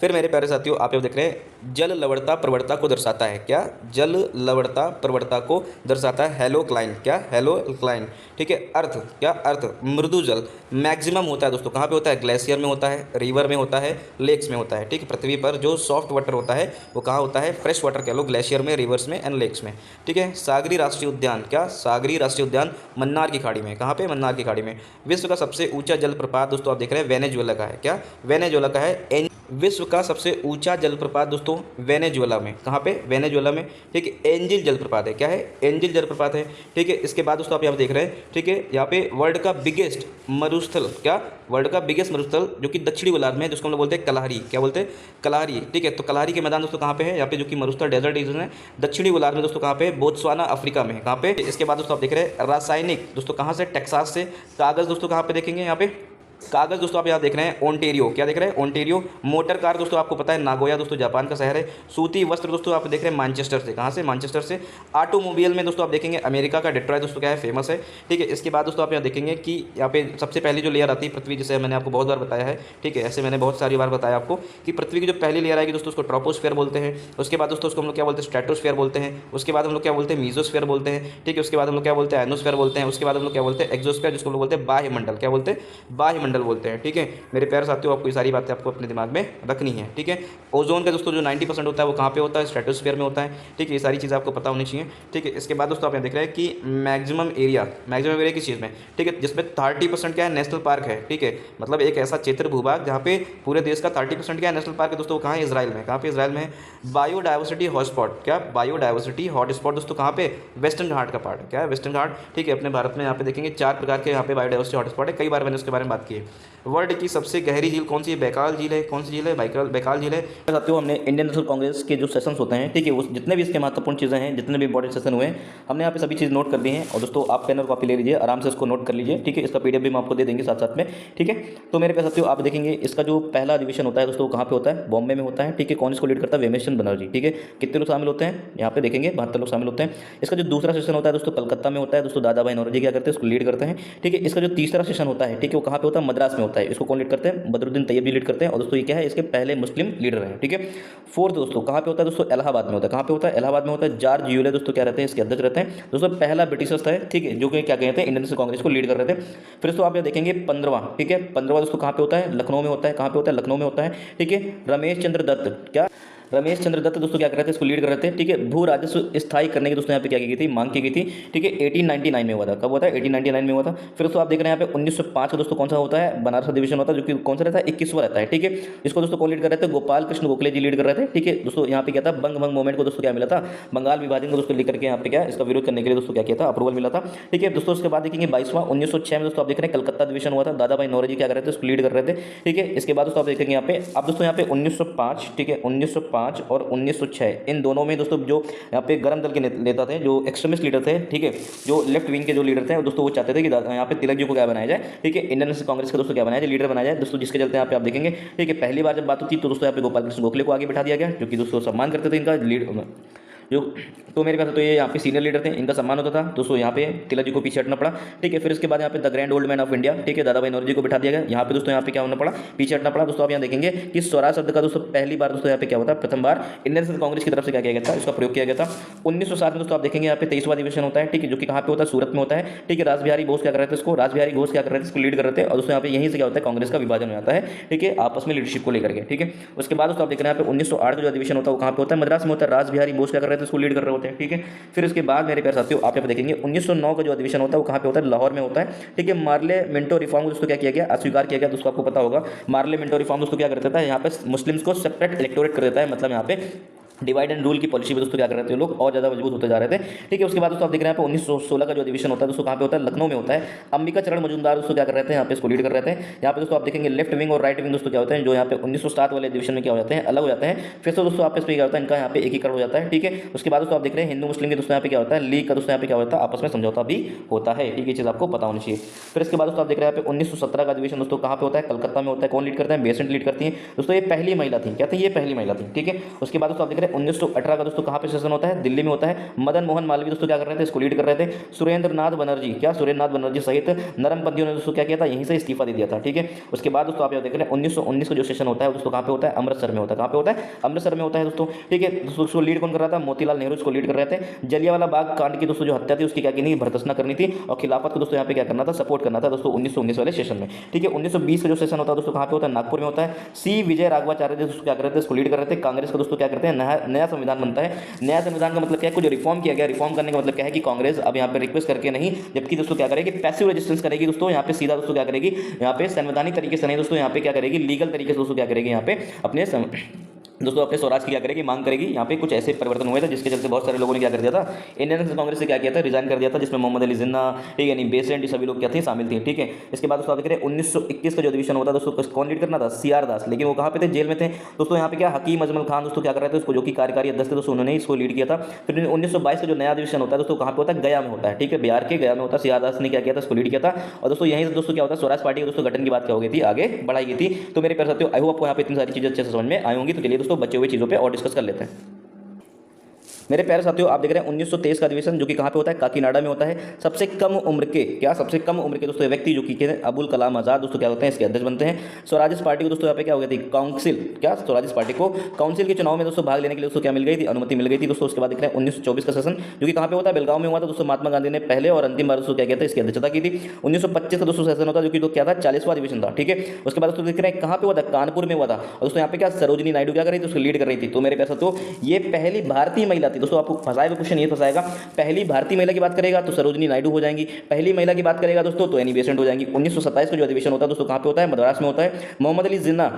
फिर मेरे प्यारे साथियों आप ये देख रहे हैं जल लवणता प्रवणता को दर्शाता है। क्या? जल लवणता प्रवणता को दर्शाता है हेलोक्लाइन। क्या? हेलोक्लाइन, ठीक है। अर्थ, क्या? अर्थ मृदु जल मैक्सिमम होता है दोस्तों कहाँ पे होता है? ग्लेशियर में होता है, रिवर में होता है, लेक्स में होता है, ठीक है। पृथ्वी पर जो सॉफ्ट वाटर होता है वो कहाँ होता है? फ्रेश वाटर कह लो, ग्लेशियर में, रिवर्स में एंड लेक्स में, ठीक है। सागरी राष्ट्रीय उद्यान। क्या? सागरी राष्ट्रीय उद्यान मन्नार की खाड़ी में। कहाँ पे? मन्नार की खाड़ी में। विश्व का सबसे ऊंचा जलप्रपात दोस्तों आप देख रहे हैं वेनेजुएला का है। क्या? वेनेजुएला का है। विश्व का सबसे ऊंचा जलप्रपात दोस्तों वेनेजुएला में। कहाँ पे? वेनेजुएला में, ठीक है। एंजिल जलप्रपात है। क्या है? एंजिल जलप्रपात है, ठीक है। इसके बाद दोस्तों आप यहाँ देख रहे हैं, ठीक है, यहाँ पे वर्ल्ड का बिगेस्ट मरुस्थल। क्या? वर्ल्ड का बिगेस्ट मरुस्थल जो कि दक्षिणी गोलार्ध में है, जिसको हम लोग बोलते हैं कलाहरी। क्या बोलते हैं? कलाहरी, ठीक है। तो कलाहरी के मैदान दोस्तों कहाँ पे है? यहाँ पे जो कि मरुस्थल डेजर्ट रीजन है दक्षिणी गोलार्ध में दोस्तों कहाँ पे? बोत्सवाना अफ्रीका में। कहाँ पे? इसके बाद दोस्तों आप देख रहे हैं रासायनिक दोस्तों कहाँ से? टेक्सास से। कागज़ दोस्तों कहाँ पे देखेंगे? यहाँ पे कागज़ दोस्तों आप यहाँ देख रहे हैं ओंटेरियो। क्या देख रहे हैं? ओंटेरियो। मोटर कार दोस्तों आपको पता है नागोया दोस्तों जापान का शहर है। सूती वस्त्र दोस्तों आप देख रहे हैं मैनचेस्टर से। कहाँ से? मैनचेस्टर से। ऑटोमोबाइल में दोस्तों आप देखेंगे अमेरिका का डेट्रॉयट दोस्तों क्या है? फेमस है, ठीक है। इसके बाद दोस्तों आप यहाँ देखेंगे कि यहाँ पे सबसे पहली जो लेयर आती है पृथ्वी, जिसे मैंने आपको बहुत बार बताया है, ठीक है। ऐसे मैंने बहुत सारी बार बताया आपको कि पृथ्वी की जो पहली लेयर आएगी दोस्तों उसको ट्रोपोस्फेयर बोलते हैं। उसके बाद दोस्तों उसको हम लोग क्या बोलते हैं? स्ट्रेटोस्फेयर बोलते हैं। उसके बाद हम लोग क्या बोलते हैं? मीजोस्फेयर बोलते हैं, ठीक है। उसके बाद हम लोग क्या बोलते हैं? एनोस्फेयर बोलते हैं। उसके बाद हम लोग क्या बोलते हैं? एक्सोस्फेयर, जिसको हम लोग बोलते हैं बाह्यमंडल। क्या बोलते हैं? बाह्यमंडल बोलते हैं, ठीक है। मेरे प्यारे साथियों आपको ये सारी बातें आपको अपने दिमाग में रखनी है, ठीक है। ओजोन का दोस्तों जो 90% होता है वो कहाँ पे होता है? स्ट्रेटोस्फीयर में होता है, ठीक है। ये सारी चीज़ें आपको पता होनी चाहिए, ठीक है। इसके बाद दोस्तों आप यहाँ देख रहे हैं कि मैक्सिमम एरिया किस चीज़ में? ठीक है, जिसमें 30% क्या है? नेशनल पार्क है, ठीक है। मतलब एक ऐसा क्षेत्र भूभाग जहाँ पे पूरे देश का 30% क्या है? नेशनल पार्क है दोस्तों। कहाँ है? इजराइल में। कहाँ पे? इजराइल में है। Biodiversity hotspot. क्या? बायोडाइवर्सिटी हॉटस्पॉट दोस्तों कहाँ पे? वेस्टर्न घाट का पार्ट है। क्या है? वेस्टर्न घाट, ठीक है। अपने भारत में यहाँ पे देखेंगे 4 प्रकार के यहाँ पे बायोडाइवर्सिटी हॉटस्पॉट है। कई बार मैंने उसके बारे में बात की है। वर्ल्ड की सबसे गहरी झील कौन सी है? बैकाल झील है। कौन सी झील है? बैकाल झील है। साथियों हमने इंडियन नेशनल कांग्रेस के जो सेशंस होते हैं, ठीक है, उस जितने भी इसके महत्वपूर्ण चीज़ें हैं, जितने भी इंपॉर्टेंट सेशन हुए हैं, हमने यहाँ पे सभी चीज़ नोट कर दी हैं। और दोस्तों आप पेन और कॉपी ले लीजिए, आराम से इसको नोट कर लीजिए, ठीक है। इसका पीडीएफ भी हम आपको दे देंगे साथ साथ में, ठीक है। तो मेरे प्यारे साथियों आप देखेंगे इसका जो पहला अधिवेशन होता है दोस्तों कहाँ पे होता है? बॉम्बे में होता है, ठीक है। कौन इसको लीड करता है? वेमेश्वर बनर्जी, ठीक है। कितने लोग शामिल होते हैं? यहाँ पे देखेंगे 72 लोग शामिल होते हैं। इसका जो दूसरा सेशन होता है दोस्तों कलकत्ता में होता है दोस्तों। दादा भाई नौरोजी क्या करते हैं? उसको लीड करते हैं, ठीक है। इसका जो तीसरा सेशन होता है, ठीक है, वो कहाँ पे होता है? मद्रास में होता है। इसको कौन लीड करते हैं? बदरुद्दीन तैयब लीड करते हैं। और दोस्तों ये क्या है? इसके पहले मुस्लिम लीडर हैं, ठीक है। फोर्थ दोस्तों कहाँ पे होता है दोस्तों? इलाहाबाद में होता है। कहाँ पे होता है? इलाहाबाद में होता है। जॉर्ज यूले दोस्तों क्या रहते हैं? इसके अध्यक्ष रहते हैं दोस्तों। पहला ब्रिटिशर्स था, ठीक है, जो कि क्या कहते हैं? इंडियन नेशनल कांग्रेस को लीड कर रहे थे। फिर दोस्तों आप यहाँ देखेंगे 15वां, ठीक है। 15वां दोस्तों कहाँ पे होता है? लखनऊ में होता है। कहाँ पे होता है? लखनऊ में होता है, ठीक है। रमेश चंद्र दत्त। क्या? रमेश चंद्र दत्त दोस्तों क्या कर रहे थे, इसको लीड कर रहे थे। ठीक है, भू राजस्व स्थायी करने की दोस्तों यहाँ पे क्या की गई थी, मांग की गई थी। ठीक है, 1899 में हुआ था। कब हुआ था, 1899 में हुआ था। फिर दोस्तों आप देख रहे हैं यहाँ पे 1905 का दोस्तों कौन सा होता है, बनारस अधिवेशन होता है, जो कि कौन सा रहता है, 21वां रहता है। ठीक है, इसको दोस्तों कौन लीड कर रहे थे, गोपाल कृष्ण गोखले जी लीड कर रहे थे। ठीक है दोस्तों, यहाँ पे क्या था, बंग भंग मूवमेंट को दोस्तों क्या मिला था, बंगाल विभाजन को दोस्तों लेकर के यहाँ पे क्या इसका विरोध करने के लिए दोस्तों क्या किया था, अप्रूवल मिला था। ठीक है दोस्तों, उसके बाद देखेंगे 22वां 1906 में दोस्तों आप देख रहे हैं कलकत्ता अधिवेशन हुआ था, दादा भाई नौरोजी क्या कर रहे थे, उसको लीड कर रहे थे। ठीक है, इसके बाद दोस्तों आप देखेंगे यहाँ पे, अब दोस्तों यहाँ पे 1905, ठीक है 1905 और 1906 इन दोनों में दोस्तों जो यहाँ पे गरम दल के नेता थे, जो एक्सट्रीमिस्ट लीडर थे, ठीक है, जो लेफ्ट विंग के जो लीडर थे दोस्तों, वो चाहते थे कि यहाँ पे तिलक जी को क्या बनाया जाए, ठीक है, इंडियन नेशनल कांग्रेस का दोस्तों क्या बनाया जाए, लीडर बनाया जाए दोस्तों, जिसके चलते यहाँ पे आप देखेंगे। ठीक है, पहली बार जब बात होती तो दोस्तों यहाँ पे गोपाल कृष्ण गोखले को आगे बैठा दिया गया, जो कि दोस्तों सम्मान करते थे इनका लीड जो, तो मेरे ख्याल से तो ये यहाँ पे सीनियर लीडर थे, इनका सम्मान होता था दोस्तों। यहाँ पे तिलक जी को पीछे हटना पड़ा। ठीक है, फिर इसके बाद यहाँ पे the grand old man of India, ठीक है, दादा भाई नौरोजी को बैठा दिया गया। यहाँ पे दोस्तों यहाँ पे क्या होना पड़ा, पीछे हटना पड़ा। दोस्तों आप यहाँ देखेंगे कि स्वराज शब्द का दोस्तों पहली बार दोस्तों यहाँ पे क्या होता है, प्रथम बार इंडियन नेशनल कांग्रेस की तरफ से क्या किया गया था, इसका प्रयोग किया गया था। 1907 में दोस्तों आप देखेंगे यहाँ पे 23वां अधिवेशन होता है। ठीक है, जो कि कहाँ पे होता है, सूरत में होता है। ठीक है, रासबिहारी बोस क्या कर रहे थे, इसको रासबिहारी घोष क्या कर रहे थे, इसको लीड कर रहे थे। और दोस्तों यहाँ पे यहीं से क्या होता है, कांग्रेस का विभाजन हो जाता है। ठीक है, आपस में लीडरशिप को लेकर के। ठीक है, उसके बाद दोस्तों आप देख रहे हैं यहाँ पे 1908 का जो अधिवेशन होता है वो कहाँ पे होता है, मद्रास में होता है। रासबिहारी बोस क्या कर रहे थे, इसको लीड कर रहे होते हैं। ठीक है, फिर उसके बाद मेरे प्यारे साथियों आप यहाँ पे देखेंगे 1909 का जो अधिवेशन होता है वो कहाँ पे होता है, लाहौर में होता है। ठीक है, मार्ले मिंटो रिफॉर्म को दोस्तों क्या किया गया, अस्वीकार किया गया। दोस्तों आपको पता होगा मार्ले मिंटो रिफॉर्म दोस्तों क्या कर देता है, यहाँ पे मुस्लिम्स को सेपरेट इलेक्टोरेट कर देता है, मतलब यहाँ पे डिवाइड एंड रूल की पॉलिसी में दोस्तों क्या कर रहे थे लोग, और ज़्यादा मजबूत होते जा रहे थे। ठीक है, उसके बाद दोस्तों आप देख रहे हैं यहाँ पे 1916 का जो अधिवेशन होता है दोस्तों कहाँ पे होता है, लखनऊ में होता है। अंबिका चरण मजूमदार दोस्तों क्या कर रहे थे, यहाँ पे इसको लीड कर रहे थे। यहाँ पे दोस्तों आप देखेंगे लेफ्ट विंग और राइट विंग दोस्तों क्या होते हैं, जो यहाँ पे 1907 वाले अधिवेशन में क्या हो जाते हैं, अलग हो जाते हैं। फिर से दोस्तों आप इस पे क्या होता है, इनका यहाँ पे एकीकरण हो जाता है। ठीक है, उसके बाद दोस्तों आप देख रहे हैं हिंदू मुस्लिम के दोस्तों यहाँ पे क्या होता है, लीग का दोस्तों यहाँ पे क्या होता है, आपस में समझौता भी होता है। ठीक है, चीज़ आपको पता होनी चाहिए। फिर इसके बाद दोस्तों आप देख रहे हैं यहाँ पे 1917 का अधिवेशन दोस्तों कहाँ पे होता है, कलकत्ता में होता है। कौन लीड करते हैं, बेसेंट लीड करती है दोस्तों, ये पहली महिला थी। क्या थी, ये पहली महिला थी। ठीक है, उसके बाद दोस्तों आप देख रहे हैं 1918 का दोस्तों कहाँ पे सेशन होता है, दिल्ली में होता है। मदन मोहन मालवीय दोस्तों क्या कर रहे थे, इसको लीड कर रहे थे। सुरेंद्र नाथ बनर्जी, क्या सुरेंद्र नाथ बनर्जी सहित नरमपंथियों ने दोस्तों क्या किया था, यहीं से इस्तीफा दे दिया था। ठीक है, उसके बाद दोस्तों आप यहाँ देख रहे हैं 1919 का जो सेशन होता है दोस्तों कहाँ पे होता है, अमृतसर में होता है। कहाँ पे होता है, अमृतसर में होता है दोस्तों। ठीक है दोस्तों, उसको लीड कौन कर रहा था, मोतीलाल नेहरू इसको लीड कर रहे थे। जलियांवाला बाग कांड की दोस्तों जो हत्या थी उसकी क्या करनी, भर्त्सना करनी थी, और खिलाफत को दोस्तों यहाँ पे क्या करना था, सपोर्ट करना था दोस्तों 1919 वाले सेशन में। ठीक है, 1920 का जो सेशन होता है दोस्तों कहाँ पे होता है, नागपुर में होता है। सी विजय राघवाचार्य दोस्तों क्या कर रहे थे, इसको लीड कर रहे थे। कांग्रेस का दोस्तों क्या करते हैं, नया संविधान बनता है। नया संविधान का मतलब क्या है, कुछ रिफॉर्म किया गया। रिफॉर्म करने का मतलब क्या है कि कांग्रेस अब यहाँ पे रिक्वेस्ट करके नहीं, जबकि दोस्तों क्या करेगी, पैसिव रेजिस्टेंस करेगी दोस्तों। यहाँ पे सीधा दोस्तों क्या करेगी, यहाँ पे संवैधानिक तरीके से नहीं दोस्तों, यहाँ पे क्या करेगी, लीगल तरीके से दोस्तों क्या करेगी, यहाँ पे अपने दोस्तों अपने स्वराज की क्या करेगी, मांग करेगी। यहाँ पे कुछ ऐसे परिवर्तन हुए थे जिसके चलते बहुत सारे लोगों ने क्या कर दिया था, इंडियन नेशनल कांग्रेस से क्या किया था, रिजाइन कर दिया था, जिसमें मोहम्मद अली जिन्ना, ठीक है, बेसेंट, ये सभी लोग क्या थे, शामिल थे। ठीक है, इसके बाद दोस्तों आप देख रहे हैं 1921 का जो अधिवेशन होता है दोस्तों, कौन लीड करना था, सीआर दास, लेकिन वो कहाँ पे थे, जेल में थे दोस्तों। यहाँ पे क्या हकीम अजमल खान दोस्तों क्या कर रहे थे, उसको जो कि कार्यकारी अध्यक्ष थे दोस्तों, उन्होंने इसको लीड किया था। फिर 1922 का जो नया अधिवेशन होता है दोस्तों कहाँ पे होता है, गया में होता है। ठीक है, बिहार के गया में होता है। सीआर दास ने क्या किया था, इसको लीड किया था। और दोस्तों यहीं से दोस्तों क्या होता है, स्वराज पार्टी के दोस्तों गठन की बात क्या हो गई थी, आगे बढ़ाई गई थी। तो मेरे प्यारे साथियों, आई होप आपको यहाँ पे इतनी सारी चीजें अच्छे से समझ में आई होंगी। तो चलिए दोस्तों बचे हुए चीजों पे और डिस्कस कर लेते हैं। मेरे प्यारे साथियों, आप देख रहे हैं 1923 का अधिवेशन जो कि कहाँ पे होता है, काकीनाडा में होता है। सबसे कम उम्र के, क्या सबसे कम उम्र के दोस्तों व्यक्ति जो कि अबुल कलाम आजाद दोस्तों क्या होते हैं, इसके अध्यक्ष बनते हैं। स्वराज पार्टी को दोस्तों यहाँ पे क्या हो गई थी, काउंसिल, क्या स्वराज पार्टी को काउंसिल के चुनाव में दोस्तों भाग लेने के लिए दोस्तों क्या मिल गई थी, अनुमति मिल गई थी दोस्तों। उसके बाद देख रहे हैं 1924 का सेशन जो कि कहाँ पे होता है, बेलगांव में हुआ था दोस्तों। महात्मा गांधी ने पहले और अंतिम बार दोस्तों क्या किया था, इसकी अध्यक्षता की थी। 1925 का दोस्तों सेशन होता है जो कि तो क्या था, 40वां अधिवेशन था। ठीक है, उसके बाद दोस्तों देख रहे हैं कहाँ पे हुआ था, कानपुर में हुआ था। और दोस्तों यहाँ पे क्या सरोजिनी नायडू क्या कर रही थी, उसको लीड कर रही थी। तो मेरे प्यारे साथियों, ये पहली भारतीय महिला थी दोस्तों। आपको फंसाएगा क्वेश्चन ये फंसाएगा, पहली भारतीय महिला की बात करेगा तो सरोजिनी नायडू हो जाएंगी, पहली महिला की बात करेगा दोस्तों तो एनी बेसेंट हो जाएंगी। 1927 का जो अधिवेशन होता है दोस्तों कहाँ पे होता है, मद्रास में होता है। मोहम्मद अली जिन्ना,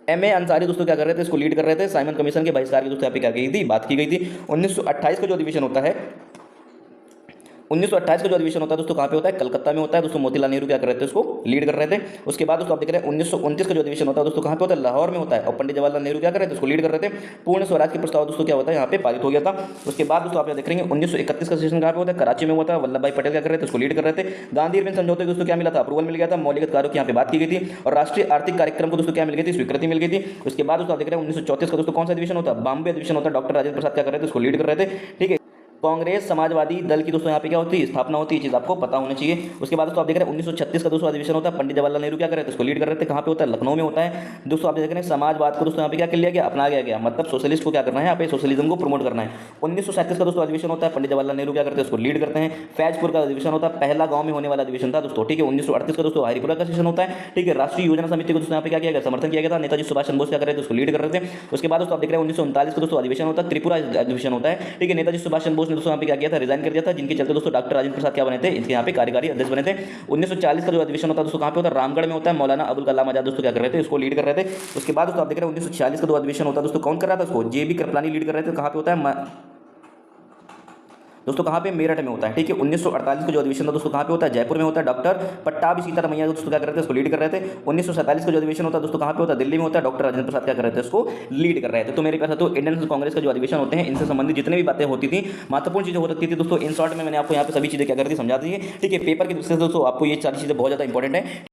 एम ए अंसारी दोस्तों क्या कर रहे थे, इसको लीड कर रहे थे। साइमन कमीशन के बहिष्कार की दोस्तों यहाँ पे क्या की थी, बात की गई थी। 1928 का जो अधिवेशन होता है, 1928 का जो अधिवेशन होता है दोस्तों कहाँ पे होता है, कलकत्ता में होता है दोस्तों। मोतीलाल नेहरू क्या कर रहे थे, उसको लीड कर रहे थे। उसके बाद दोस्तों आप देख रहे हैं 1929 का जो अधिवेशन होता है दोस्तों कहाँ पे होता है, लाहौर में होता है। और पंडित जवाहरलाल नेहरू क्या कर रहे थे, उसको लीड कर रहे थे। पूर्ण स्वराज के प्रस्ताव दोस्तों क्या होता है, यहाँ पे पारित हो गया था। उसके बाद दोस्तों आप यहाँ देख रहे हैं 1931 का सेशन कहाँ पे होता है, कराची में हुआ था। वल्लभ भाई पटेल क्या कर रहे थे, उसको लीड कर रहे थे। गांधी इरविन समझौते दोस्तों क्या मिला था, अप्रूवल मिल गया था। मौलिक कार्यों की यहाँ पे बात की गई थी। और राष्ट्रीय आर्थिक कार्यक्रम को दोस्तों क्या मिल गई थी, स्वीकृति मिल गई थी। उसके बाद दोस्तों आप देख रहे हैं 1934 का दोस्तों कौन सा अधिवेशन होता है, बॉम्बे अधिवेशन होता है। डॉक्टर राजेंद्र प्रसाद क्या कर रहे थे, उसको लीड कर रहे थे। ठीक है, कांग्रेस समाजवादी दल की दोस्तों यहाँ पे क्या होती है, स्थापना होती है, चीज़ आपको पता होना चाहिए। उसके बाद दोस्तों आप देख रहे हैं 1936 का दोस्तों अधिवेशन होता है, पंडित जवाहरलाल नेहरू क्या कर रहे थे, इसको लीड कर रहे थे, कहाँ पे होता है, लखनऊ में होता है। दोस्तों आप देख रहे हैं समाजवाद को दोस्तों यहाँ पे क्या कर लिया गया, अपना गया, मतलब सोशलिस्ट को क्या करना है, यहाँ पे सोशलिज्म को प्रमोट करना है। 1937 का दोस्तों अधिवेशन होता है, पंडित जवाहरलाल नेहरू क्या करते हैं, उसको लीड करते हैं। फैजपुर का अधिवेशन होता है, पहला गांव में होने वाला अधिवेशन था दोस्तों, ठीक है। 1938 का दोस्तों हरिपुरा का सेशन होता है, ठीक है। राष्ट्रीय योजना समिति को दोस्तों यहाँ पे क्या किया गया, समर्थन किया गया था, नेताजी सुभाष चंद्र बोस क्या कर रहे थे, उसको लीड कर रहे थे। उसके बाद दोस्तों आप देख रहे हैं 1939 का दोस्तों अधिवेशन होता है, त्रिपुरा अधिवेशन होता है, ठीक है। नेताजी सुभाष चंद्र बोस ने दोस्तों यहाँ पे क्या किया था, रिजाइन कर दिया था, जिनके चलते दोस्तों डॉक्टर राजेंद्र प्रसाद क्या बने थे, इनके यहाँ पे कार्यकारी अध्यक्ष बने थे। 1940 का जो अधिवेशन होता है दोस्तों कहाँ पे होता है, रामगढ़ में होता है, मौलाना अबुल कलाम आजाद दोस्तों क्या कर रहे थे, इसको लीड कर रहे थे। उसके बाद दोस्तों आप देख रहे हैं 1946 का जो अधिवेशन होता है दोस्तों कौन कर रहा था, उसको JB कृपलानी लीड कर रहे थे, कहाँ पे होता है दोस्तों, कहाँ पे, मेरठ में होता है, ठीक है। 1948 का जो अधिवेशन था दोस्तों कहाँ पे होता है, जयपुर में होता है, डॉक्टर पट्टाभी सीतारमैया दोस्तों क्या कर रहे थे, उसको लीड कर रहे थे। 1947 का जो अधिवेशन होता है दोस्तों कहाँ पे होता है, दिल्ली में होता है, डॉक्टर राजेंद्र प्रसाद क्या कर रहे थे, उसको लीड कर रहे थे। तो मेरे पास तो इंडियन कांग्रेस का जो अधिवेशन होते हैं, इनसे संबंधित जितने भी बातें होती थी, महत्वपूर्ण चीजें हो सकती थी दोस्तों, इन शॉर्ट में मैंने आपको यहाँ पे सभी चीजें क्या कर दी, समझा दी है, ठीक है। पेपर की दृष्टि से दोस्तों आपको ये सारी चीजें बहुत ज्यादा इंपॉर्टेंट है।